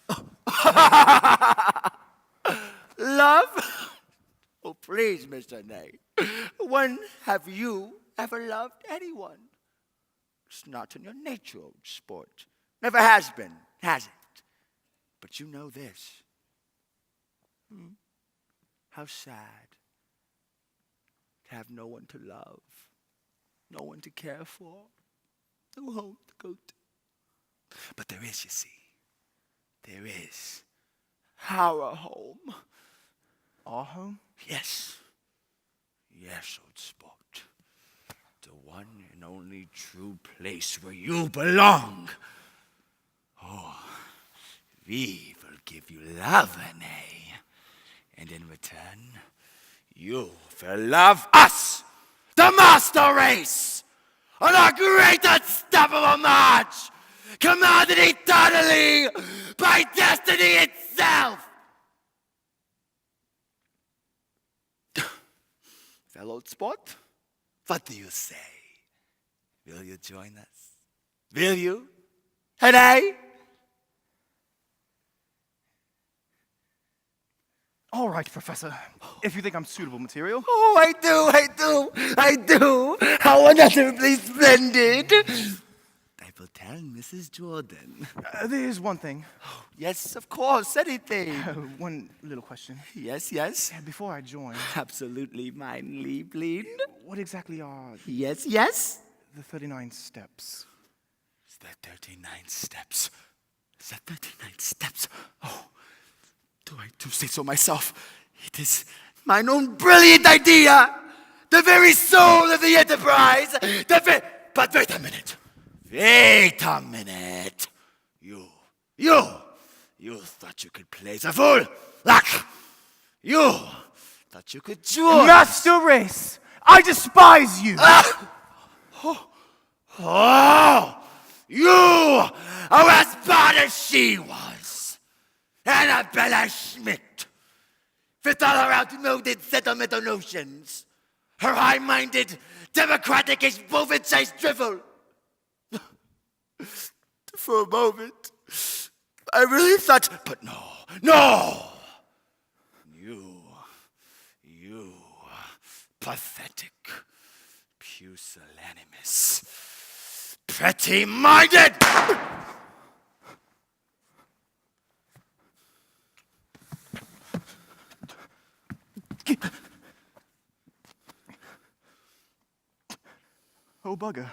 Love? Oh, please, Mr. Hannay. When have you ever loved anyone? It's not in your nature, old sport. Never has been, has it? But you know this. How sad to have no one to love, no one to care for, no home to go to. But there is, you see. There is. Our home. Our home? Yes. Yes, old sport. The one and only true place where you belong. Oh, we will give you love, Hannay. And in return, you will love us, the master race, on our great unstoppable march, commanded eternally by destiny itself. Fellow sport, what do you say? Will you join us? Will you? Hannay? All right, Professor. If you think I'm suitable material. Oh, I do. How unutterably splendid. I will tell Mrs. Jordan. There's one thing. Yes, of course, anything. One little question. Yes. Before I join, Absolutely, mein Liebling. what exactly are Yes. the 39 steps? Is that 39 steps? Is that 39 steps? Oh, I do say so myself. It is mine own brilliant idea. The very soul of the enterprise. But wait a minute. You thought you could play the fool. Look, you thought you could join. Master Race! I despise you! Oh, you are as bad as she was. Annabella Schmidt, with all her outmoded sentimental notions, her high-minded, democratic-ish woven-sized drivel. For a moment, I really thought, but no. You, pathetic, pusillanimous, petty-minded. Oh, bugger.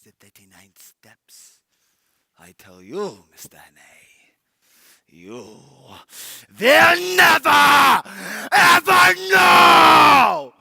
The 39 steps. I tell you, Mr. Hannay, they'll never, ever know!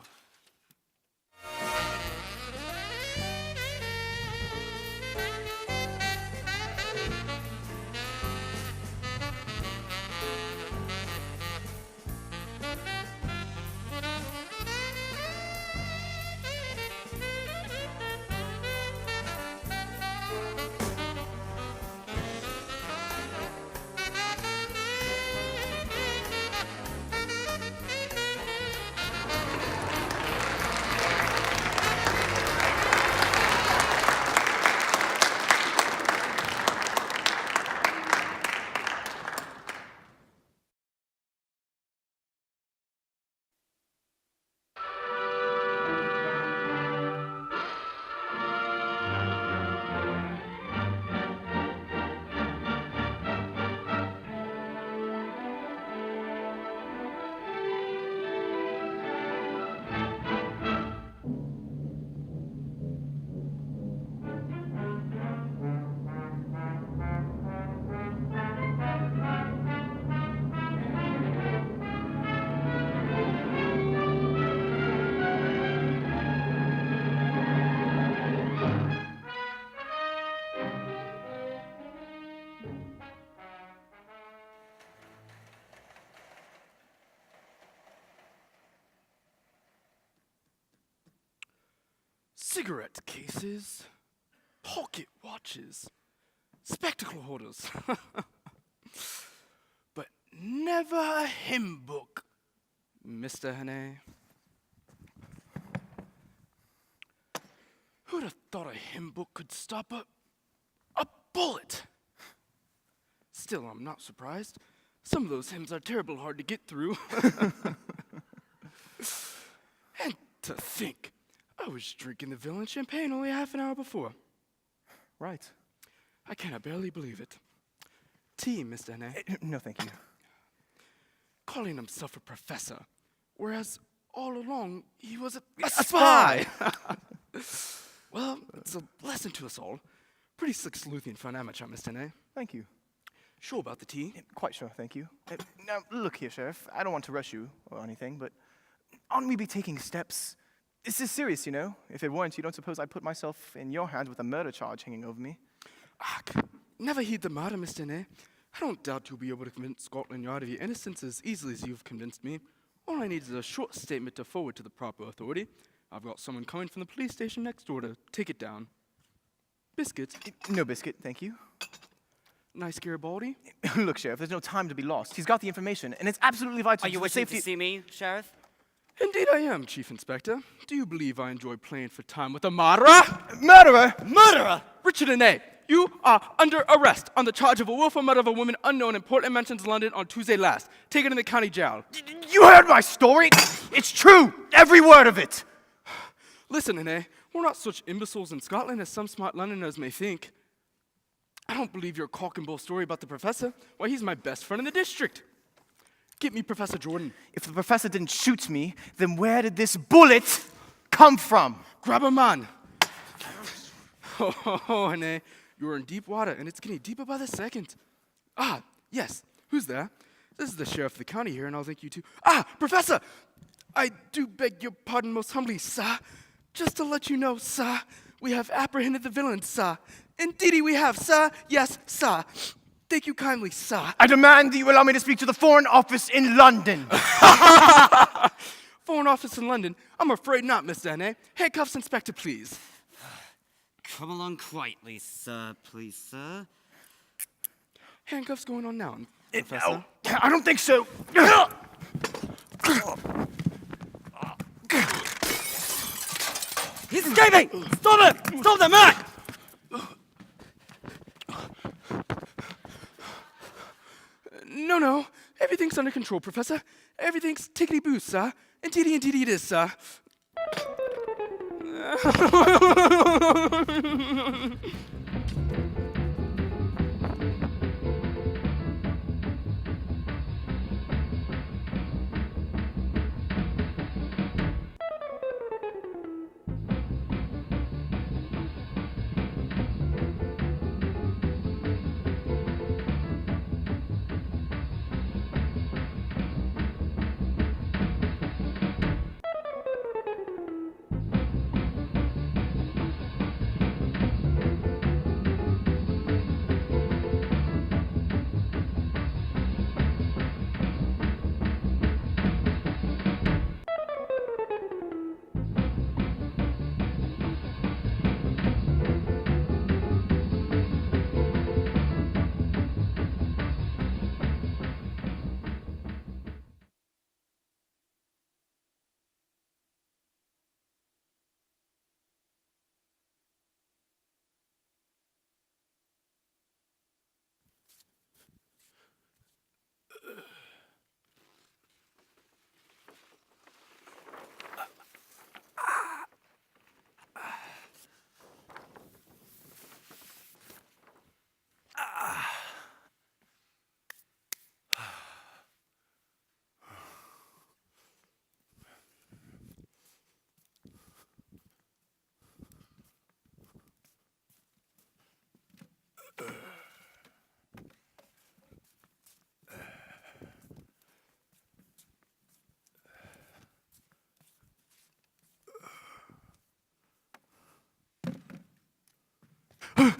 Cigarette cases, pocket watches, spectacle holders. But never a hymn book, Mr. Hannay. Who'd have thought a hymn book could stop a bullet? Still, I'm not surprised. Some of those hymns are terrible hard to get through. And to think, I was drinking the villain champagne only half an hour before. Right. I cannot barely believe it. Tea, Mr. Hannay. No, thank you. Calling himself a professor, whereas all along he was a spy. Well, it's a lesson to us all. Pretty slick sleuthing for an amateur, Mr. Hannay. Thank you. Sure about the tea? Quite sure, thank you. Now, look here, Sheriff. I don't want to rush you or anything, but aren't we be taking steps? This is serious, you know. If it weren't, you don't suppose I'd put myself in your hands with a murder charge hanging over me? Never heed the matter, Mr. Hannay. I don't doubt you'll be able to convince Scotland Yard of your innocence as easily as you've convinced me. All I need is a short statement to forward to the proper authority. I've got someone coming from the police station next door to take it down. Biscuit? No biscuit, thank you. Nice Garibaldi? Look, Sheriff, there's no time to be lost. He's got the information, and it's absolutely vital Are you to the wishing safety... to see me, Sheriff? Indeed I am, Chief Inspector. Do you believe I enjoy playing for time with a murderer? Murderer! Murderer! Richard Hannay, you are under arrest on the charge of a willful murder of a woman unknown in Portland Mansions, London on Tuesday last. Taken in the county jail. You heard my story! It's true! Every word of it! Listen, Hannay, we're not such imbeciles in Scotland as some smart Londoners may think. I don't believe your cock and bull story about the professor. Why, he's my best friend in the district. Get me Professor Jordan. If the professor didn't shoot me, then where did this bullet come from? Grab a man. Oh, Hannay, you're in deep water, and it's getting deeper by the second. Ah, yes. Who's there? This is the sheriff of the county here, and I'll thank you too. Ah, Professor! I do beg your pardon most humbly, sir. Just to let you know, sir, we have apprehended the villain, sir. Indeedy we have, sir. Yes, sir. Thank you kindly, sir. I demand that you allow me to speak to the Foreign Office in London. Foreign Office in London? I'm afraid not, Mr. Hannay. Handcuffs, Inspector, please. Come along quietly, sir, please, sir. Handcuffs going on now, Professor. No, I don't think so. He's escaping! Stop him! Stop the man! No. Everything's under control, Professor. Everything's tickety-boo, sir. Indeedy it is, sir.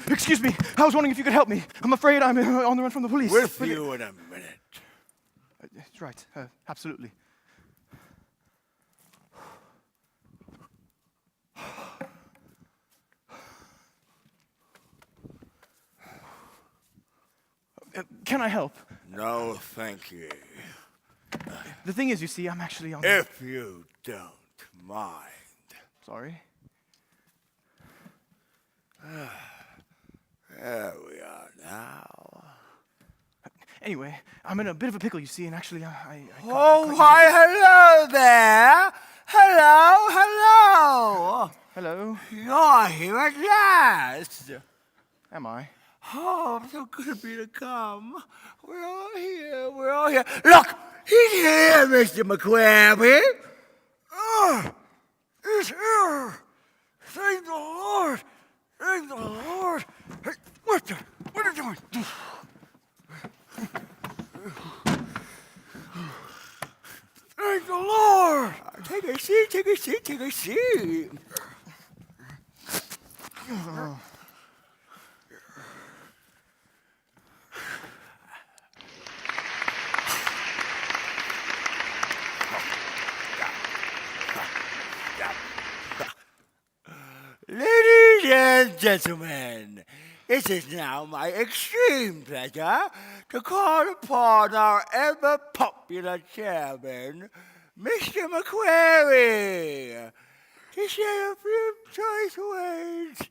Excuse me, I was wondering if you could help me. I'm afraid I'm on the run from the police. With you in a minute. That's right, absolutely. Can I help? No, thank you. The thing is, you see, I'm actually on the... If you don't mind. Sorry. There we are now. Anyway, I'm in a bit of a pickle, you see, and actually I Oh, why, hello there. Hello, hello. Hello? You're here at last. Am I? Oh, so good of you to come. We're all here, we're all here. Look, he's here, Mr. McQuarrie. Oh, he's here. Thank the Lord. Thank the Lord. Hey, what are you doing? Thank the Lord. Take a seat, take a seat, take a seat. Ladies and gentlemen, it is now my extreme pleasure to call upon our ever-popular chairman, Mr. McQuarrie, to say a few choice words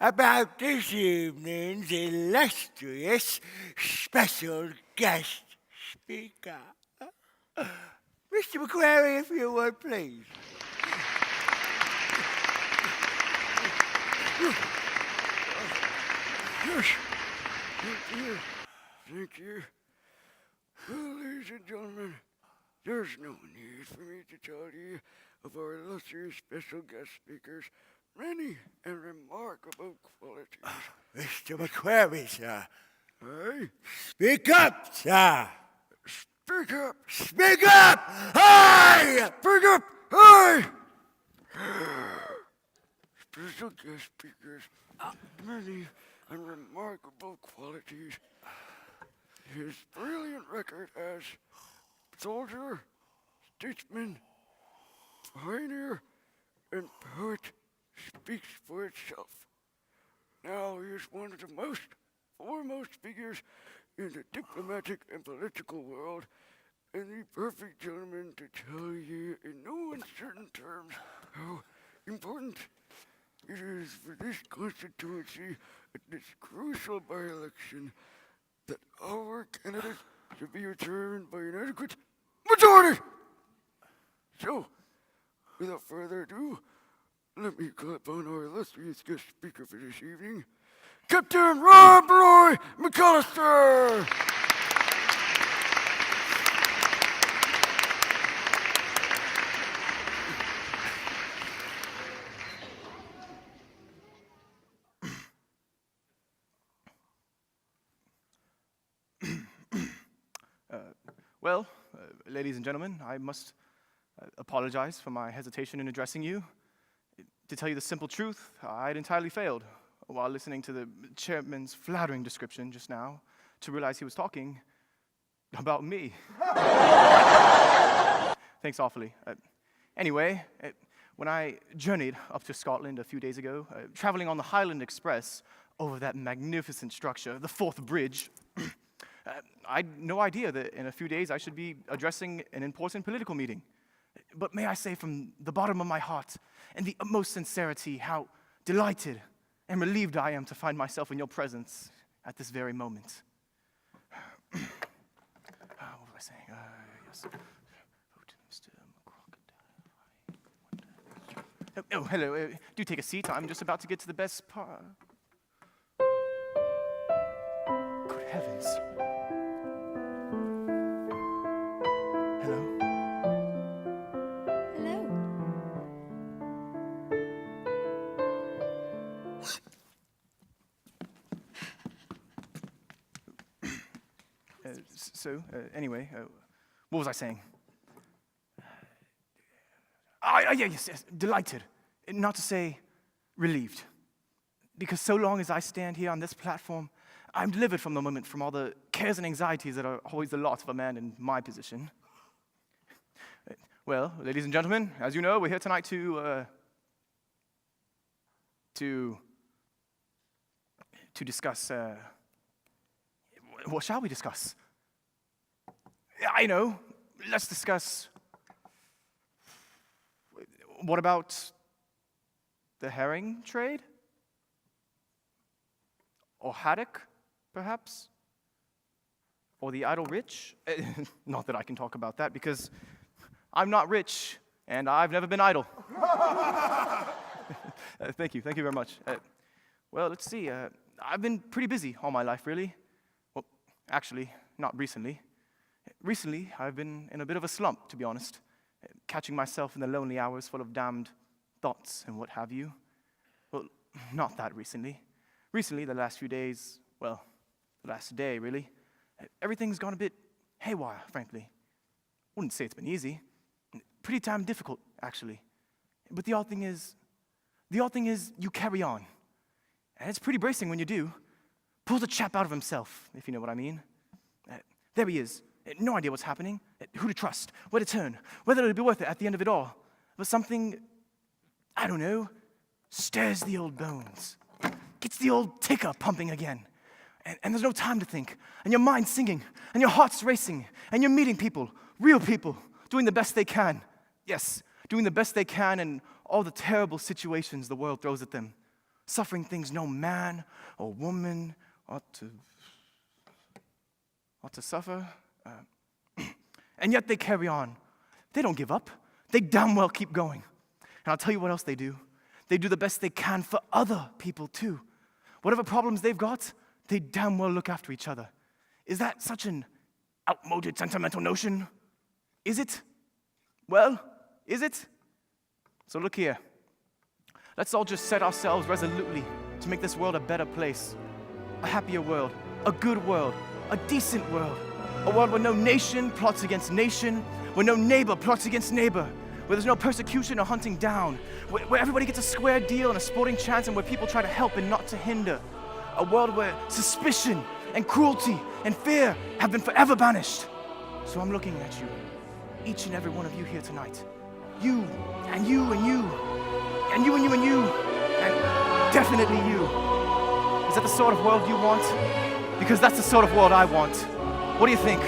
about this evening's illustrious special guest speaker. Mr. McQuarrie, if you would, please. Yes. Thank you. Thank you. Well, ladies and gentlemen, there's no need for me to tell you of our illustrious special guest speakers' many and remarkable qualities. Mr. McQuarrie, sir. Aye? Speak up, sir. Speak up. Speak up! Aye! Speak up! Aye! Special guest speakers, many and remarkable qualities. His brilliant record as soldier, statesman, pioneer, and poet speaks for itself. Now he is one of the most foremost figures in the diplomatic and political world, and the perfect gentleman to tell you in no uncertain terms how important it is for this constituency at this crucial by-election that our candidate should be returned by an adequate majority. So, without further ado, Let me clap on our illustrious guest speaker for this evening, Captain Rob Roy McAllister! Well, ladies and gentlemen, I must apologize for my hesitation in addressing you. To tell you the simple truth, I'd entirely failed while listening to the chairman's flattering description just now to realize he was talking about me. Thanks awfully. Anyway, when I journeyed up to Scotland a few days ago, traveling on the Highland Express over that magnificent structure, the Forth Bridge, I had no idea that in a few days I should be addressing an important political meeting. But may I say from the bottom of my heart and the utmost sincerity how delighted and relieved I am to find myself in your presence at this very moment. What was I saying? Yes. Mr. Crocodile. Oh, hello. Do take a seat. I'm just about to get to the best part. Good heavens. Hello? Hello. Anyway, what was I saying? Yes, delighted. Not to say relieved. Because so long as I stand here on this platform, I'm delivered from the moment from all the cares and anxieties that are always the lot of a man in my position. Well, ladies and gentlemen, as you know, we're here tonight to discuss, what shall we discuss? I know, let's discuss, what about the herring trade? Or haddock, perhaps? Or the idle rich? Not that I can talk about that, because I'm not rich, and I've never been idle. Thank you very much. Well, let's see. I've been pretty busy all my life, really. Well, actually, not recently. Recently, I've been in a bit of a slump, to be honest, catching myself in the lonely hours full of damned thoughts and what have you. Well, not that recently. Recently, the last few days, well, the last day, really, everything's gone a bit haywire, frankly. Wouldn't say it's been easy. Pretty damn difficult, actually. But the odd thing is you carry on. And it's pretty bracing when you do. Pulls a chap out of himself, if you know what I mean. There he is. No idea what's happening, who to trust, where to turn, whether it'll be worth it at the end of it all. But something, I don't know, stirs the old bones. Gets the old ticker pumping again. And there's no time to think. And your mind's singing. And your heart's racing. And you're meeting people, real people, doing the best they can. Yes, doing the best they can in all the terrible situations the world throws at them. Suffering things no man or woman ought to suffer. And yet they carry on. They don't give up. They damn well keep going. And I'll tell you what else they do. They do the best they can for other people too. Whatever problems they've got, they damn well look after each other. Is that such an outmoded, sentimental notion? Is it? Well, is it? So look here. Let's all just set ourselves resolutely to make this world a better place. A happier world. A good world. A decent world. A world where no nation plots against nation. Where no neighbor plots against neighbor. Where there's no persecution or hunting down. Where everybody gets a square deal and a sporting chance, and where people try to help and not to hinder. A world where suspicion and cruelty and fear have been forever banished. So I'm looking at you, each and every one of you here tonight. You, and you, and you, and you, and you, and you, and definitely you. Is that the sort of world you want? Because that's the sort of world I want. What do you think?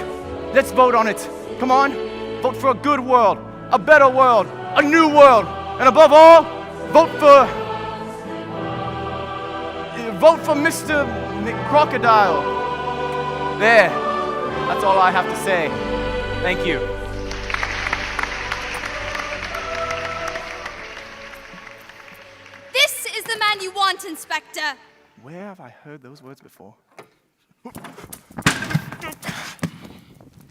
Let's vote on it. Come on, vote for a good world, a better world, a new world, and above all, vote for Mr. Crocodile. There, that's all I have to say. Thank you. Inspector! Where have I heard those words before?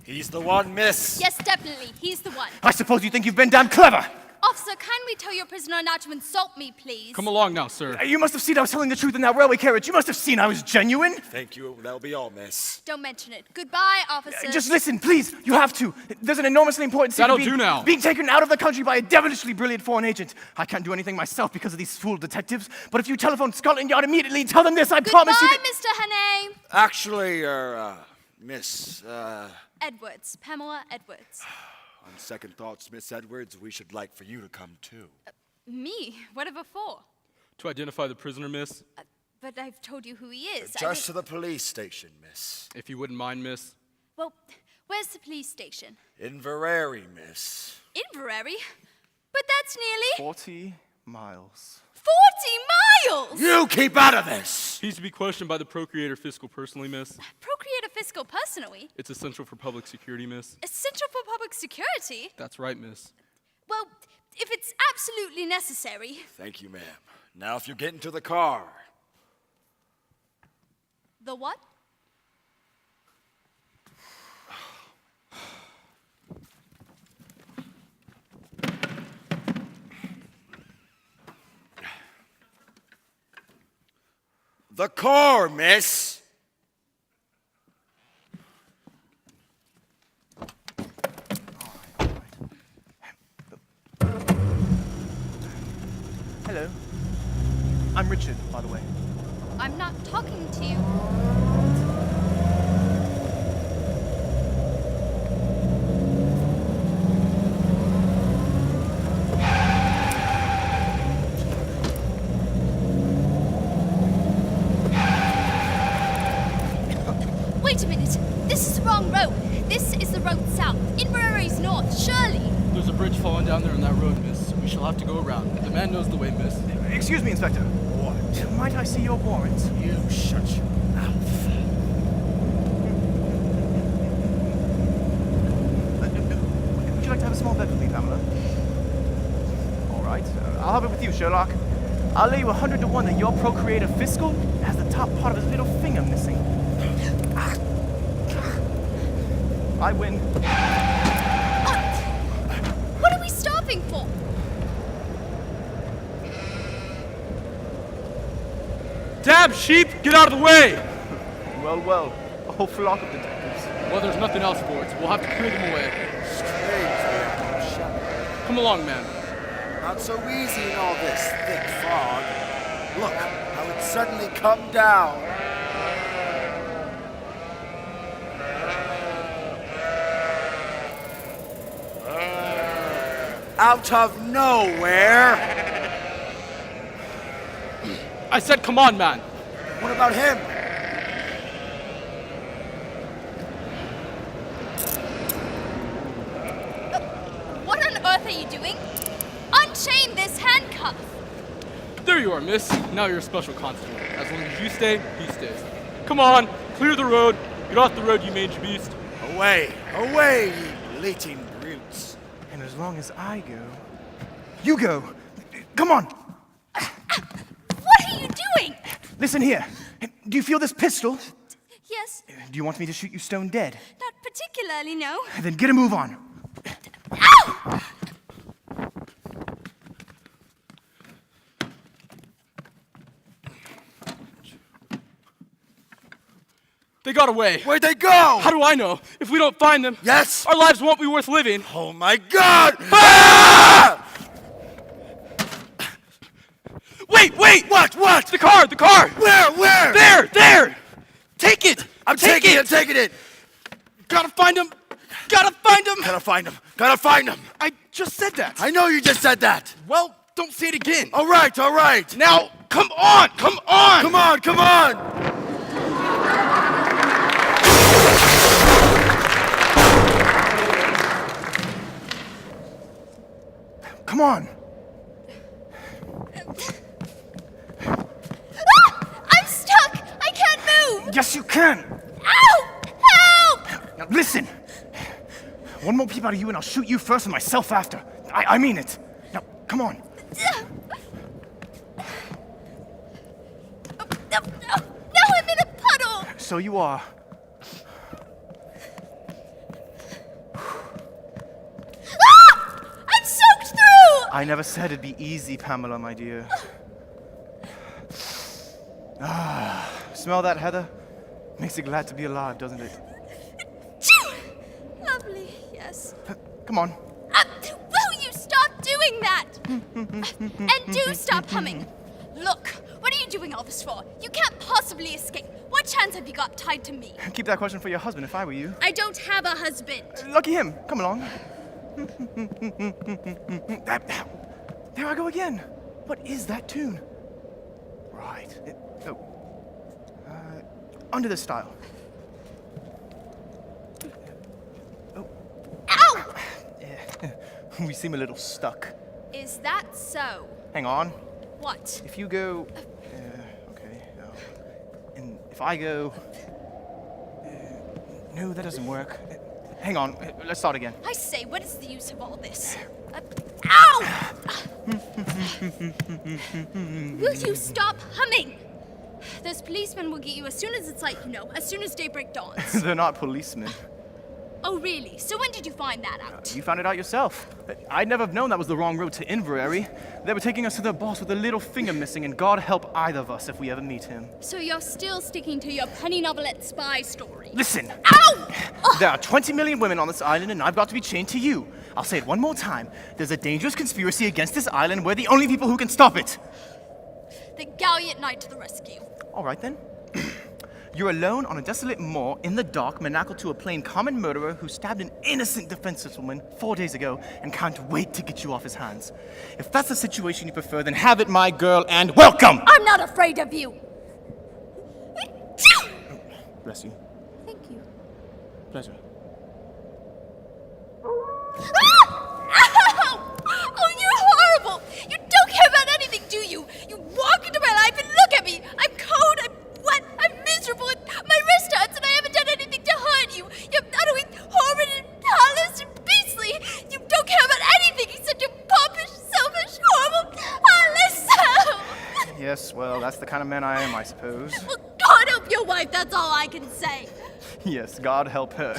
He's the one, miss. Yes, definitely. He's the one. I suppose you think you've been damn clever. Officer, can we tell your prisoner not to insult me, please? Come along now, sir. You must have seen I was telling the truth in that railway carriage. You must have seen I was genuine. Thank you. That'll be all, miss. Don't mention it. Goodbye, officer. Just listen, please. You have to. There's an enormously important secret That'll do now. being taken out of the country by a devilishly brilliant foreign agent. I can't do anything myself because of these fool detectives. But if you telephone Scotland Yard immediately and tell them this, I promise you Goodbye, that... Mr. Hannay. Actually, miss, Edwards. Pamela Edwards. on second thoughts, Miss Edwards, we should like for you to come too. Me? Whatever for? To identify the prisoner, miss. But I've told you who he is. Just to the police station, miss. If you wouldn't mind, miss. Well, where's the police station? Inverary, miss. Inverary? But that's nearly 40 miles. 40 miles! You keep out of this! He's to be questioned by the procurator fiscal personally, miss. Procurator fiscal personally? It's essential for public security, miss. Essential for public security? That's right, miss. Well, if it's absolutely necessary. Thank you, ma'am. Now if you get into the car. The what? The car, miss. Hello. I'm Richard, by the way. I'm not talking to you. Wait a minute. This is the wrong road. This is the road south. Inverary's north, surely. There's a bridge falling down there on that road, miss. We shall have to go around. The man knows the way, miss. Excuse me, Inspector. What? Might I see your warrant? You shut your mouth. Would you like to have a small bet with me, Pamela? All right. I'll have it with you, Sherlock. I'll lay you 100 to 1 that your procurator fiscal has the top part of his little finger missing. I win. What are we stopping for? Damn sheep! Get out of the way! Well, well. A whole flock of detectives. Well, there's nothing else for it, so we'll have to clear them away. Strange, Come along, man. not so easy in all this thick fog. Look, how it suddenly come down. Out of nowhere. I said, come on, man. What about him? What on earth are you doing? Unchain this handcuff. There you are, miss. Now you're a special constable. As long as you stay, he stays. Come on, clear the road. Get off the road, you mangy beast. Away, away, you bleating brutes. And as long as I go, you go. Come on. What are you doing? Listen here. Do you feel this pistol? Yes, Do you want me to shoot you stone dead? not particularly, no. Then get a move on. Ow! They got away. Where'd they go? How do I know? If we don't find them, Yes? our lives won't be worth living. Oh my God! Ah! Wait, wait! What? What? The car, the car! Where? There! Take it! I'm taking it! Gotta find him! Gotta find him! Gotta find him! I just said that. I know you just said that! Well, don't say it again. All right! Now, come on! Come on! Come on. I'm stuck! I can't move! Yes, you can. Ow! Help! Now listen. One more peep out of you and I'll shoot you first and myself after. I mean it. Now, come on. No, I'm in a puddle! So you are. Ah! I'm soaked through! I never said it'd be easy, Pamela, my dear. Smell that, Heather? Makes you glad to be alive, doesn't it? Lovely, yes. Come on. Will you stop doing that? And do stop humming. Look, what are you doing all this for? You can't possibly escape. What chance have you got tied to me? Keep that question for your husband if I were you. I don't have a husband. Lucky him. Come along. There I go again. What is that tune? Right. Under this style. Ow! We seem a little stuck. Is that so? Hang on. What? If you go... okay. And if I go... no, that doesn't work. Hang on. Let's start again. I say, what is the use of all this? Ow! Will you stop humming? Those policemen will get you as soon as it's light, as soon as daybreak dawns. They're not policemen. Oh, really? So when did you find that out? You found it out yourself. I'd never have known that was the wrong road to Inverary. They were taking us to their boss with a little finger missing, and God help either of us if we ever meet him. So you're still sticking to your penny novelette spy story? Listen! Ow! There are 20 million women on this island, and I've got to be chained to you. I'll say it one more time. There's a dangerous conspiracy against this island, and we're the only people who can stop it. The Galliot Knight to the rescue. All right, then. You're alone on a desolate moor in the dark, manacled to a plain common murderer who stabbed an innocent defenseless woman 4 days ago and can't wait to get you off his hands. If that's the situation you prefer, then have it, my girl, and welcome! I'm not afraid of you. Bless you. Thank you. Pleasure. Ow! Oh, you're horrible! You don't care about anything, do you? You walk into my life and look at me! I'm cold, I'm wet, I'm miserable, and my wrist hurts, and I haven't done anything to hurt you! You're utterly horrid and callous and beastly! You don't care about anything except your popish, selfish, horrible, heartless self! Yes, well, that's the kind of man I am, I suppose. Well, God help your wife, that's all I can say. Yes, God help her.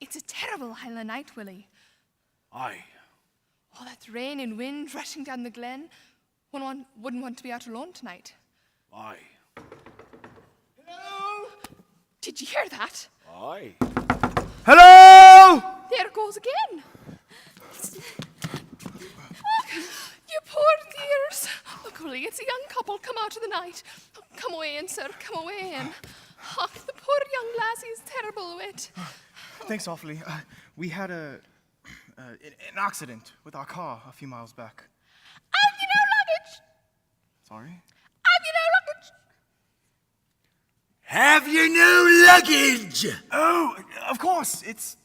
It's a terrible Highland night, Willie. Aye. All that rain and wind rushing down the glen. One wouldn't want to be out alone tonight. Aye. Hello? Did you hear that? Aye. Hello! There it goes again. You poor dears. Look, Willie, it's a young couple come out of the night. Oh, come away in, sir, come away in. Oh, the poor young lassie is terrible wit. Thanks awfully. We had an accident with our car a few miles back. Have you no luggage? Sorry? Have you no luggage? Have you no luggage? Oh, of course. It's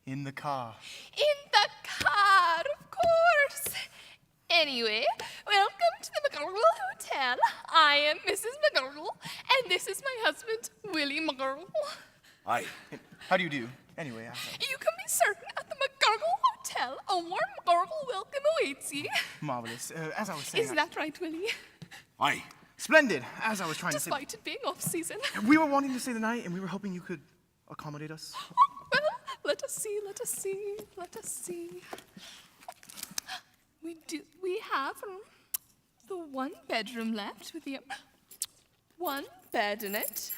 in the car. In the car, of course. Anyway, welcome to the McGurgle Hotel. I am Mrs. McGurgle, and this is my husband, Willie McGurgle. Aye. How do you do? Anyway, You can be certain at the McGurgle Hotel, a warm McGurgle welcome awaits you. marvelous. As I was saying... Is that right, Willie? Aye. Splendid. As I was trying to say... Despite it being off-season. We were wanting to stay the night, and we were hoping you could accommodate us. Well, let us see, let us see, let us see. We have the one bedroom left with the one bed in it.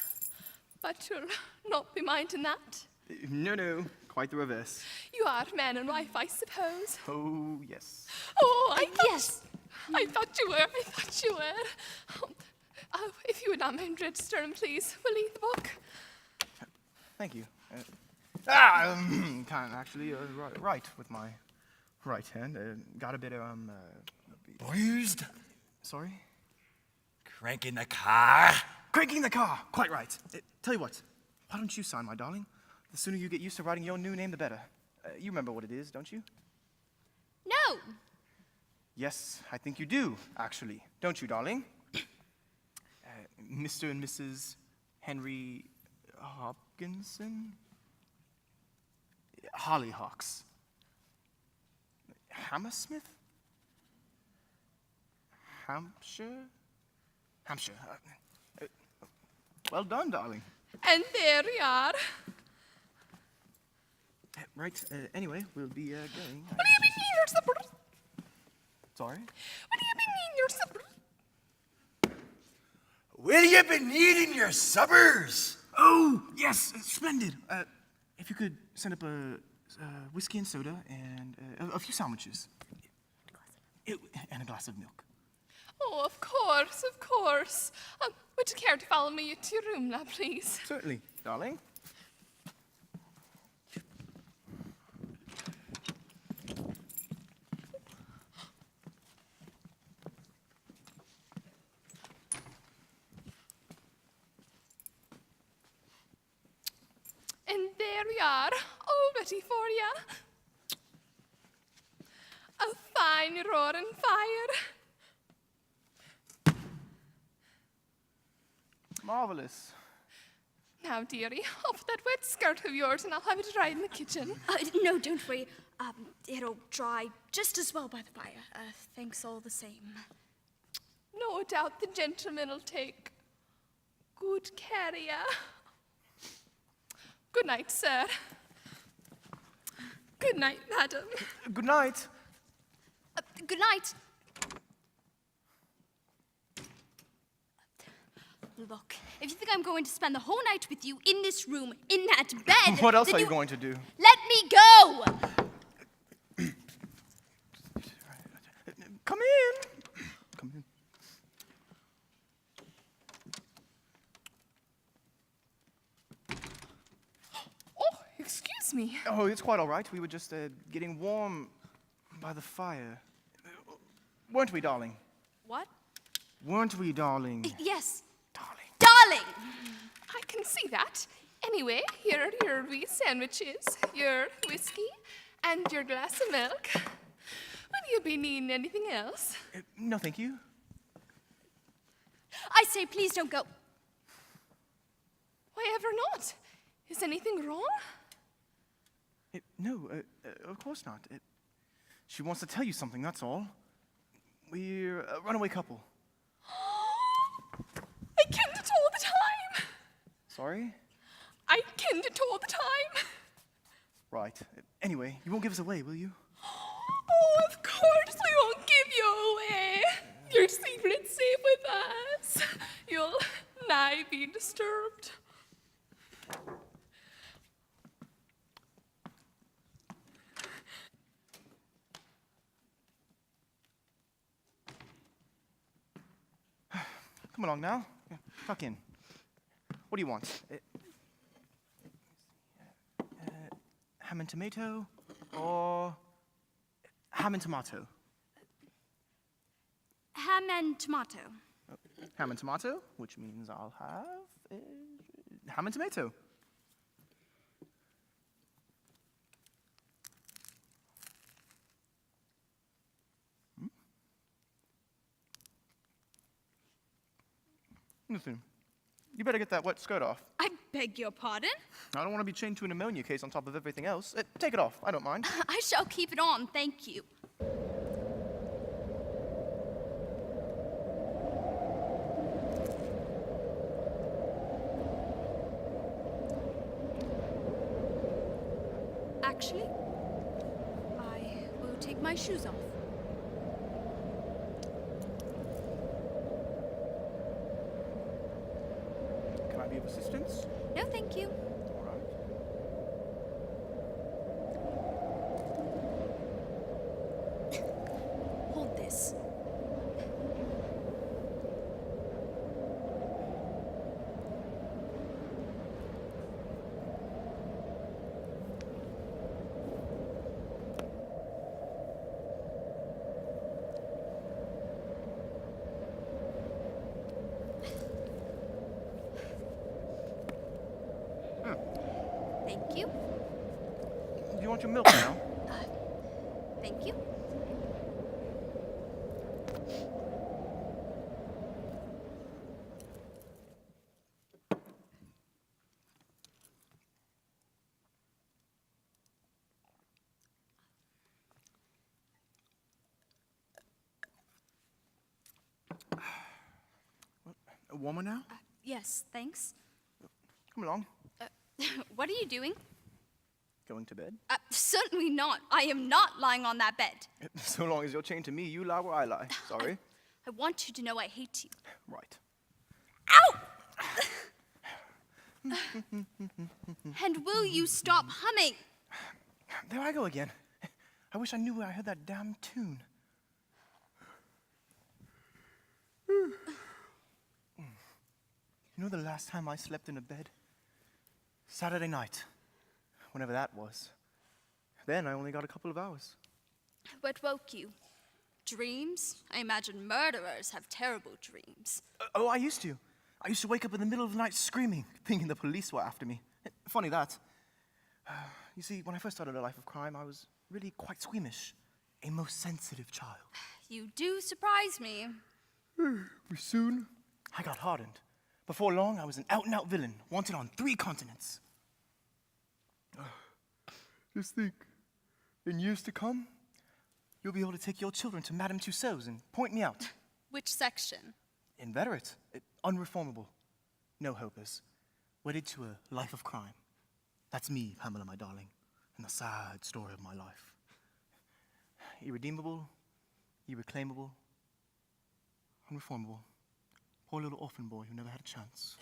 But you'll not be minding that. No. Quite the reverse. You are man and wife, I suppose. Oh, yes. Oh, I thought you were. Oh, if you would not mind registering, please. We'll leave the book. Thank you. Can't actually write with my right hand. Got a bit of, Bruised? Sorry? Cranking the car? Cranking the car! Quite right. Tell you what, why don't you sign, my darling? The sooner you get used to writing your new name, the better. You remember what it is, don't you? No. Yes, I think you do, actually. Don't you, darling? Mr. and Mrs. Henry Hopkinson? Hollyhocks. Hammersmith? Hampshire? Hampshire. Well done, darling. And there we are. Right, anyway, we'll be going. What do you mean your supper? Sorry? What do you mean your supper? Will you be needing your suppers? Oh, yes, splendid. If you could send up a whiskey and soda and a few sandwiches. And a glass of milk. Oh, of course, of course. Would you care to follow me to your room now, please? Certainly, darling. And there we are, all ready for you. A fine roaring fire. Marvelous. Now, dearie, off that wet skirt of yours and I'll have it dry in the kitchen. No, don't worry. It'll dry just as well by the fire. Thanks all the same. No doubt the gentleman will take good care of you. Good night, sir. Good night, madam. Good night. Good night. Look, if you think I'm going to spend the whole night with you in this room, in that bed... What else then are you going to do? Let me go! Come in. Come in. Oh, excuse me. Oh, it's quite all right. We were just getting warm by the fire. Weren't we, darling? What? Weren't we, darling? Yes. Darling. Darling! I can see that. Anyway, here are your wee sandwiches, your whiskey, and your glass of milk. Will you be needing anything else? No, thank you. I say, please don't go. Why ever not? Is anything wrong? No, of course not. She wants to tell you something, that's all. We're a runaway couple. I kenned it all the time. Sorry? I kenned it all the time. Right. Anyway, you won't give us away, will you? Oh, of course we won't give you away. Your secret's safe with us. You'll nigh be disturbed. Come along now. Yeah, tuck in. What do you want? Ham and tomato or ham and tomato? Ham and tomato. Ham and tomato, which means I'll have ham and tomato. Listen, you better get that wet skirt off. I beg your pardon? I don't want to be chained to an ammonia case on top of everything else. Take it off. I don't mind. I shall keep it on, thank you. Actually, I will take my shoes off. Can I be of assistance? No, thank you. All right. Hold this. want your milk now? Thank you. Warmer now? Yes, thanks. Come along. What are you doing? Going to bed? Certainly not. I am not lying on that bed. So long as you're chained to me, you lie where I lie. Sorry. I want you to know I hate you. Right. Ow! And will you stop humming? There I go again. I wish I knew where I heard that damn tune. You know the last time I slept in a bed? Saturday night. Whenever that was. Then I only got a couple of hours. What woke you? Dreams? I imagine murderers have terrible dreams. I used to. I used to wake up in the middle of the night screaming, thinking the police were after me. Funny that. You see, when I first started a life of crime, I was really quite squeamish. A most sensitive child. You do surprise me. Soon, I got hardened. Before long, I was an out-and-out villain, wanted on 3 continents. Just think, in years to come, you'll be able to take your children to Madame Tussauds and point me out. Which section? Inveterate, unreformable, no hopers, wedded to a life of crime. That's me, Pamela, my darling, and the sad story of my life. Irredeemable, irreclaimable, unreformable. Poor little orphan boy who never had a chance.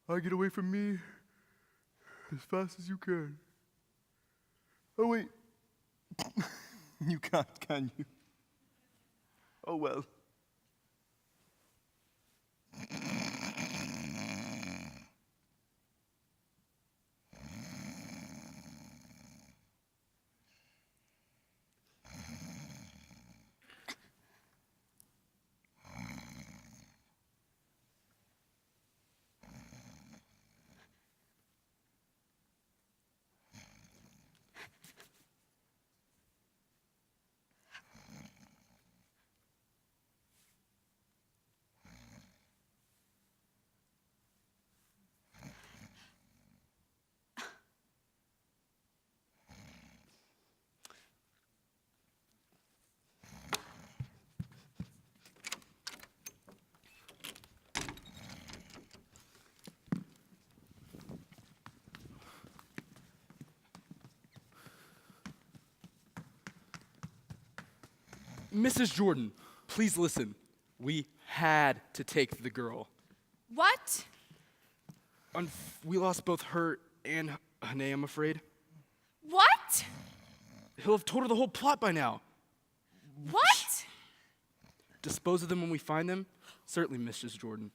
Get away from me as fast as you can. Oh, wait. You can't, can you? Oh, well. Mrs. Jordan, please listen. We had to take the girl. What? We lost both her and Hannay, I'm afraid. What? He'll have told her the whole plot by now. What? Dispose of them when we find them? Certainly, Mrs. Jordan.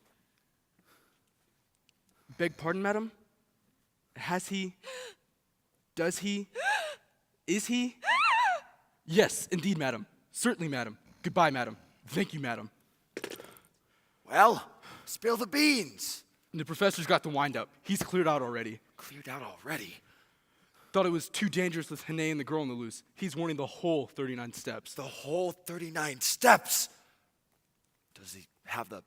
Beg pardon, madam? Has he? Does he? Is he? Yes, indeed, madam. Certainly, madam. Goodbye, madam. Thank you, madam. Well, spill the beans. The professor's got the wind up. He's cleared out already. Cleared out already? Thought it was too dangerous with Hannay and the girl on the loose. He's warning the whole 39 steps. The whole 39 steps? Does he have the...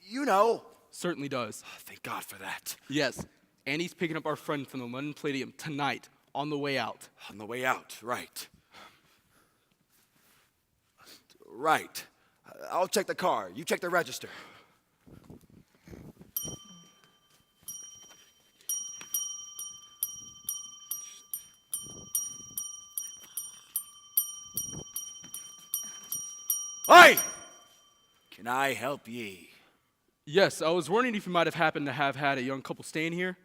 You know. Certainly does. Oh, thank God for that. Yes, and he's picking up our friend from the London Palladium tonight on the way out. On the way out, right. Right. I'll check the car. You check the register. Oi! Can I help ye? Yes, I was wondering if you might have happened to have had a young couple staying here.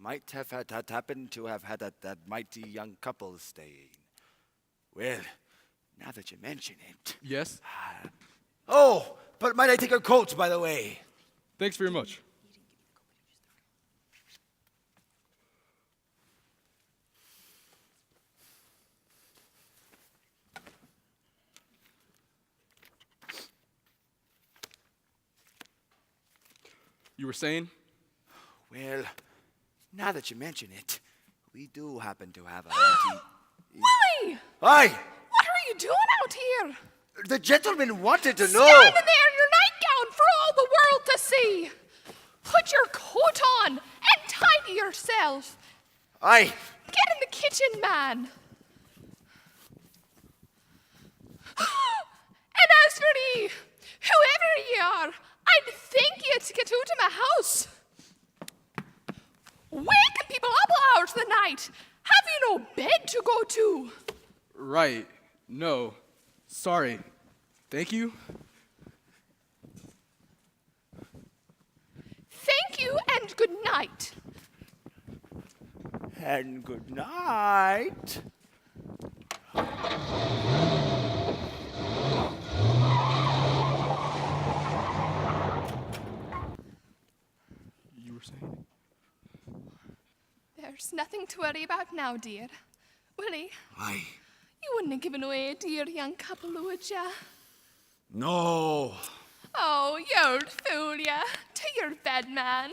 Might have had that happen to have had that mighty young couple staying. Well, now that you mention it. Yes? Oh, but might I take your coats, by the way? Thanks very much. You were saying? Well, Now that you mention it, we do happen to have a antique. Willie! Hi! What are you doing out here? The gentleman wanted to know. Standing there in your nightgown for all the world to see. Put your coat on and tidy yourself. Aye. Get in the kitchen, man. And as for ye, whoever ye are, I'd thank you to get out of my house. Waking people up hours of the night. Have you no bed to go to? Right. No. Sorry. Thank you. Thank you and good night. And good night. You were saying? There's nothing to worry about now, dear. Willie, Aye. you wouldn't have given away a dear young couple, would ya? No. Oh, you old fool, ya. To your bed, man.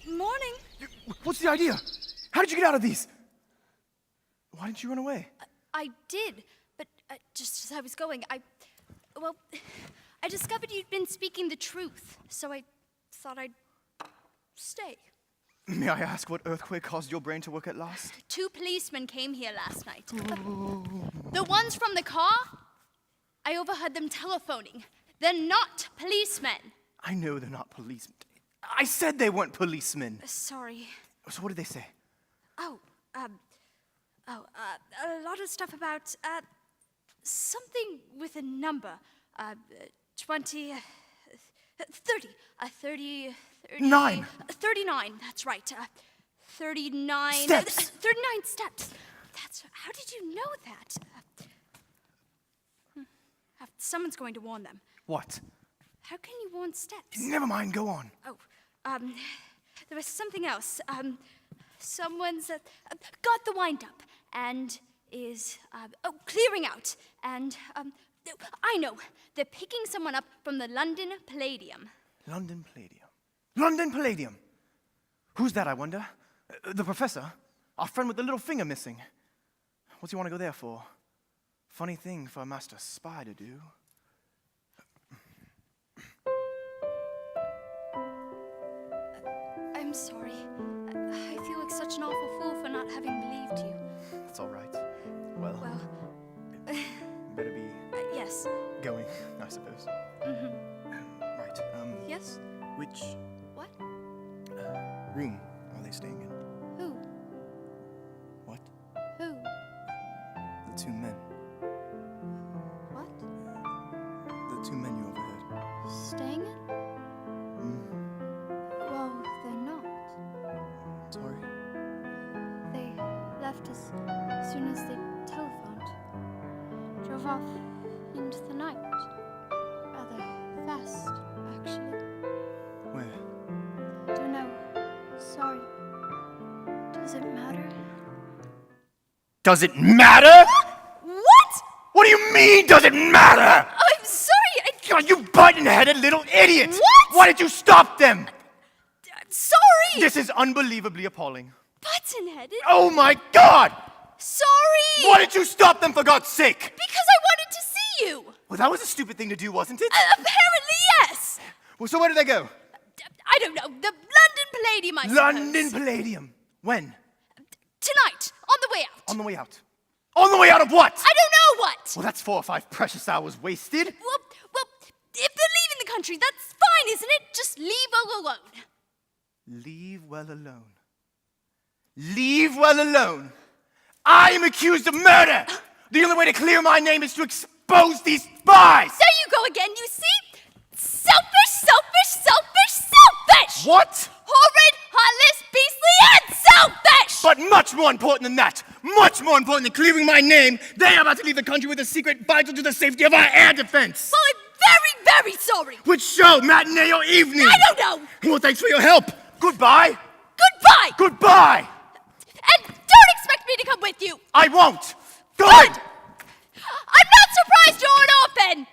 Morning. What's the idea? How did you get out of these? Why didn't you run away? I did, but just as I was going, I discovered you'd been speaking the truth, so I thought I'd stay. May I ask what earthquake caused your brain to work at last? 2 policemen came here last night. The ones from the car, I overheard them telephoning. They're not policemen. I know they're not policemen. I said they weren't policemen. Sorry. So what did they say? A lot of stuff about, something with a number. 20, 30, 30, 9. 39, that's right. 39. Steps. 39 steps. How did you know that? Someone's going to warn them. What? How can you warn steps? Never mind, go on. There was something else. Someone's got the wind-up and is clearing out. And I know, they're picking someone up from the London Palladium. London Palladium. London Palladium. Who's that, I wonder? The professor? Our friend with the little finger missing. What's he want to go there for? Funny thing for a master spy to do. I'm sorry. I feel like such an awful fool for not having believed you. That's all right. Well, better be yes. going, I suppose. Right. Yes? Which What? room are they staying in? Who? What? Who? The 2 men. What? The 2 men you overheard. Staying in? Well, they're not. Sorry. They left as soon as they telephoned. Drove off into the night. Rather fast, actually. Where? Don't know. Sorry. Does it matter? Does it matter? What? What do you mean, does it matter? I'm sorry. God, you button-headed little idiot! What? Why did you stop them? Sorry. This is unbelievably appalling. Button-headed? Oh my God! Sorry. Why did you stop them, for God's sake? Because I wanted to see you! Well, that was a stupid thing to do, wasn't it? Apparently, yes! Well, so where did they go? I don't know. The London Palladium, I London suppose. Palladium. When? Tonight, on the way out. On the way out. On the way out of what? I don't know what! Well, that's 4 or 5 precious hours wasted. Well, if they're leaving the country, that's fine, isn't it? Just leave well alone. Leave well alone. Leave well alone. I am accused of murder. The only way to clear my name is to expose these spies. There you go again, you see? Selfish, selfish, selfish, selfish! What? Horrid, heartless, beastly, and selfish! But much more important than that, much more important than clearing my name, they are about to leave the country with a secret vital to the safety of our air defense. Well, I'm very, very sorry. Which show, matinee or evening? I don't know. Well, thanks for your help. Goodbye. Goodbye! Goodbye. And don't expect me to come with you. I won't. Good. I'm not surprised you're an orphan.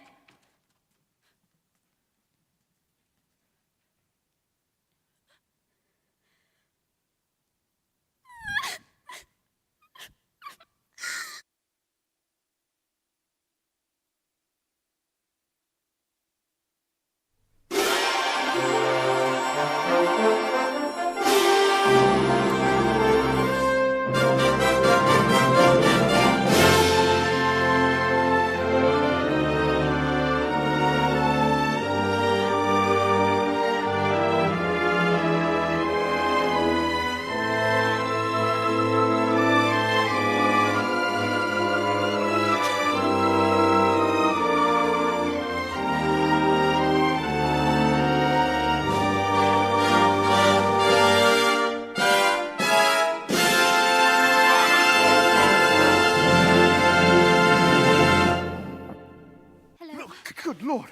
Good Lord.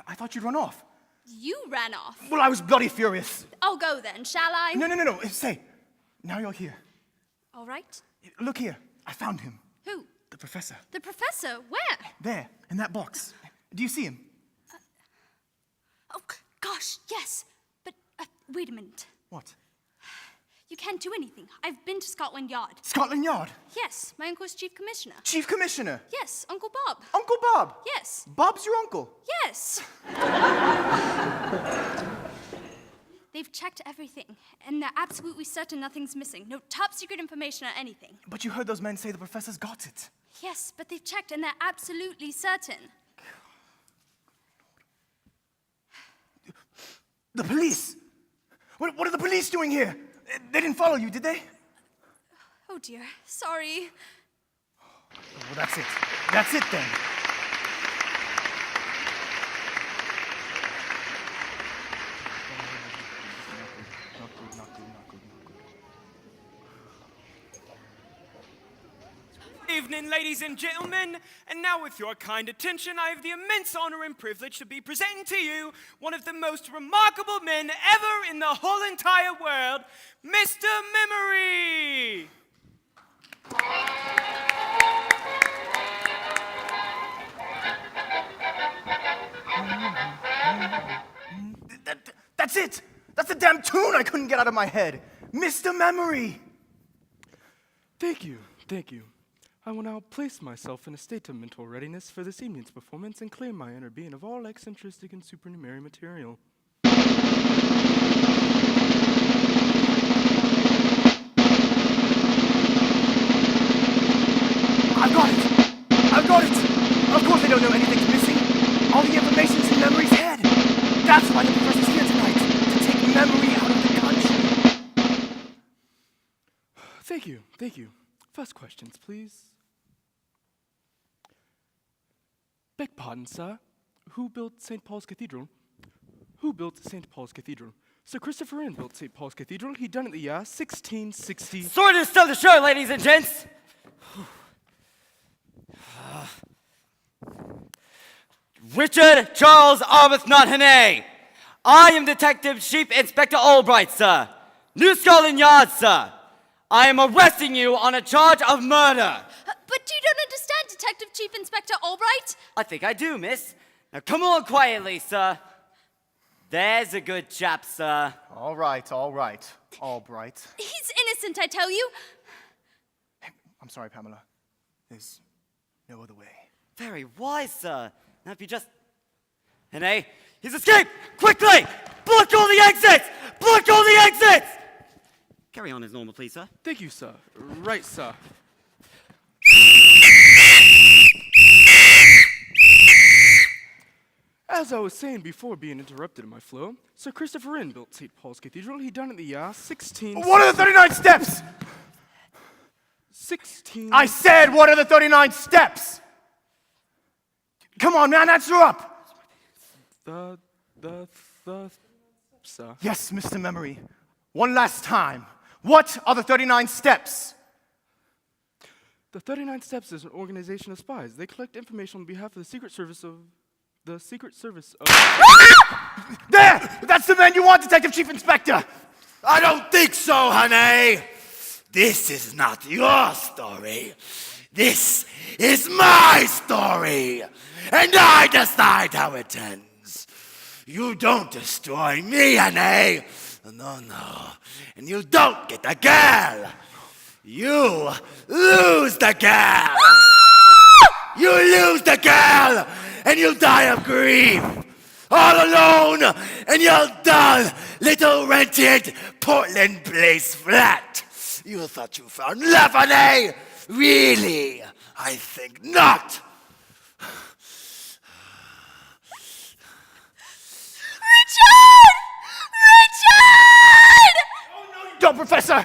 I thought you'd run off. You ran off. Well, I was bloody furious. I'll go then, shall I? No. Say, now you're here. All right. Look here. I found him. Who? The professor. The professor? Where? There, in that box. Do you see him? Oh, gosh, yes. But wait a minute. What? You can't do anything. I've been to Scotland Yard. Scotland Yard? Yes, my uncle's chief commissioner. Chief Commissioner? Yes, Uncle Bob. Uncle Bob? Yes. Bob's your uncle? Yes. They've checked everything, and they're absolutely certain nothing's missing. No top secret information or anything. But you heard those men say the professor's got it. Yes, but they've checked, and they're absolutely certain. The police! What are the police doing here? They didn't follow you, did they? Oh dear, sorry. Well, that's it. That's it then. Not good. Evening, ladies and gentlemen, and now with your kind attention, I have the immense honor and privilege to be presenting to you one of the most remarkable men ever in the whole entire world, Mr. Memory! That's it! That's the damn tune I couldn't get out of my head! Mr. Memory! Thank you. I will now place myself in a state of mental readiness for this evening's performance and claim my inner being of all eccentric and supernumerary material. I've got it! Of course they don't know anything's missing. All the information's in Memory's head. That's why the professor's here tonight, to take Memory out of the country. Thank you. First questions, please. Beg pardon, sir. Who built St. Paul's Cathedral? Sir Christopher Wren built St. Paul's Cathedral. He done it in the year 1660. Sword is still the show, ladies and gents. Richard Charles Arbuthnot Hannay. I am Detective Chief Inspector Albright, sir. New Scotland Yard, sir. I am arresting you on a charge of murder. But you don't understand, Detective Chief Inspector Albright. I think I do, miss. Now come on quietly, sir. There's a good chap, sir. All right. Albright. He's innocent, I tell you. Hey, I'm sorry, Pamela. There's no other way. Very wise, sir. Now if you just... Hannay, he's escaped! Quickly! Block all the exits! Block all the exits! Carry on as normal, please, sir. Thank you, sir. Right, sir. As I was saying before being interrupted in my flow, Sir Christopher Wren built St. Paul's Cathedral. He done it in the year 16... What are the 39 steps? 16... I said, what are the 39 steps? Come on, man, answer up. Sir. Yes, Mr. Memory. One last time. What are the 39 steps? The 39 Steps is an organization of spies. They collect information on behalf of the Secret Service of... The Secret Service of... There! That's the man you want, Detective Chief Inspector! I don't think so, Hannay. This is not your story. This is my story. And I decide how it ends. You don't destroy me, Hannay. No. And you don't get the girl. You lose the girl. You lose the girl. And you die of grief. All alone in your dull, little rented Portland Place flat. You thought you found love, Hannay? Really? I think not. Richard! Richard! Oh, no, you don't, Professor!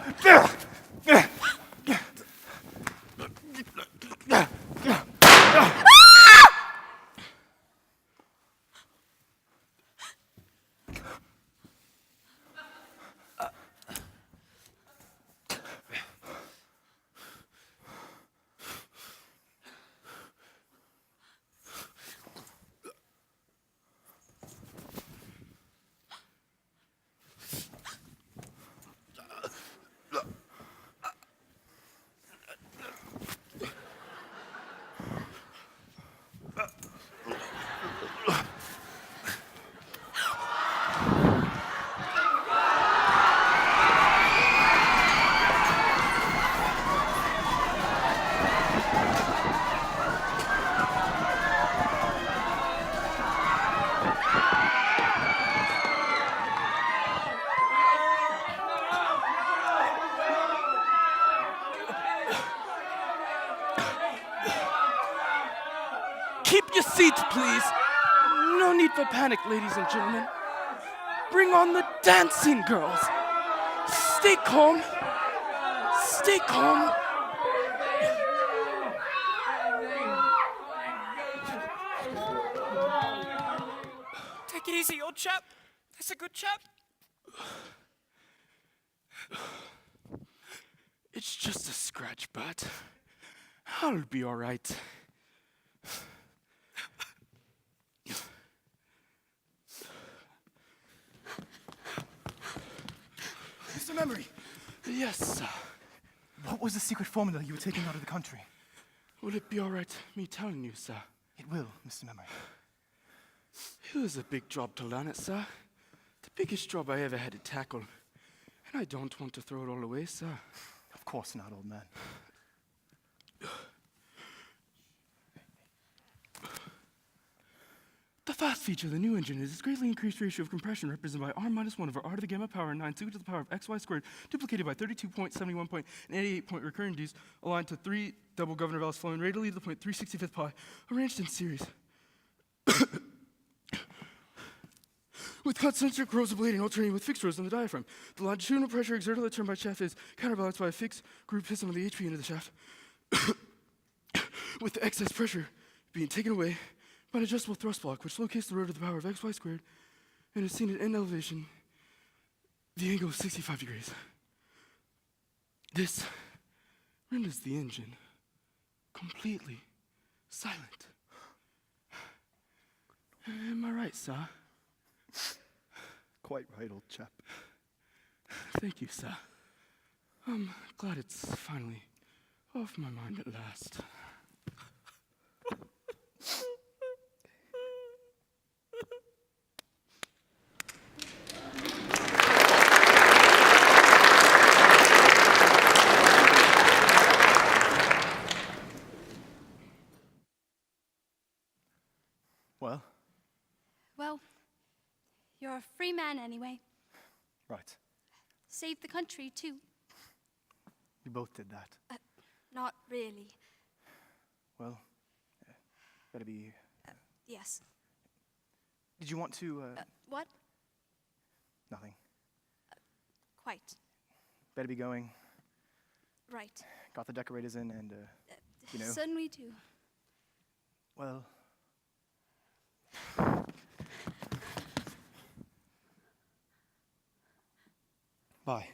Keep your seats, please. No need for panic, ladies and gentlemen. Bring on the dancing girls. Stay calm. Stay calm. Take it easy, old chap. That's a good chap. It's just a scratch, but I'll be all right. Mr. Memory, Yes, sir. what was the secret formula you were taking out of the country? Will it be all right me telling you, sir? It will, Mr. Memory. It was a big job to learn it, sir. The biggest job I ever had to tackle. And I don't want to throw it all away, sir. Of course not, old man. The fast feature of the new engine is its greatly increased ratio of compression represented by R-1 over R to the gamma power 9 2 to the power of xy squared duplicated by 32.71.88 point recurring d's aligned to 3 double governor valves flowing radially to the point 365th pi arranged in series. With concentric rows of blading alternating with fixed rows on the diaphragm. The longitudinal pressure exerted at the turbine shaft is counterbalanced by a fixed group piston on the HP end of the shaft. With the excess pressure being taken away by an adjustable thrust block, which locates the rotor to the power of xy squared and is seen at end elevation, the angle of 65 degrees. This renders the engine completely silent. Am I right, sir? Quite right, old chap. Thank you, sir. I'm glad it's finally off my mind at last. Well, you're a free man anyway. Right. Saved the country, too. We both did that. Not really. Well, better be... Yes. Did you want to... What? Nothing. Quite. Better be going. Right. Got the decorators in and, you know... Certainly do. Well... Bye.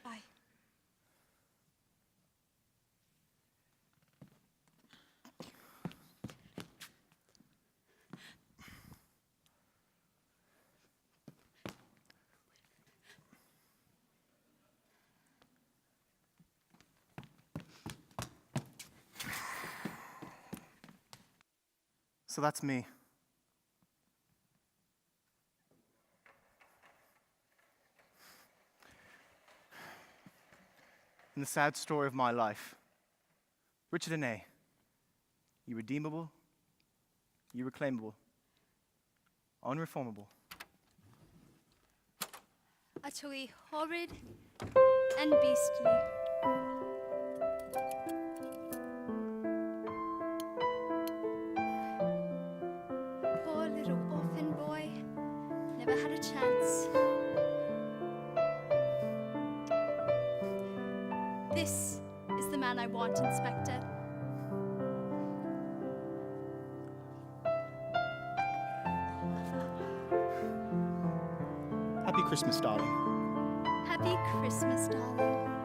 Bye. So that's me. In the sad story of my life, Richard Hannay, irredeemable, irreclaimable, unreformable. Utterly horrid and beastly. Poor little orphan boy, never had a chance. This is the man I want, Inspector. Happy Christmas, darling. Happy Christmas, darling.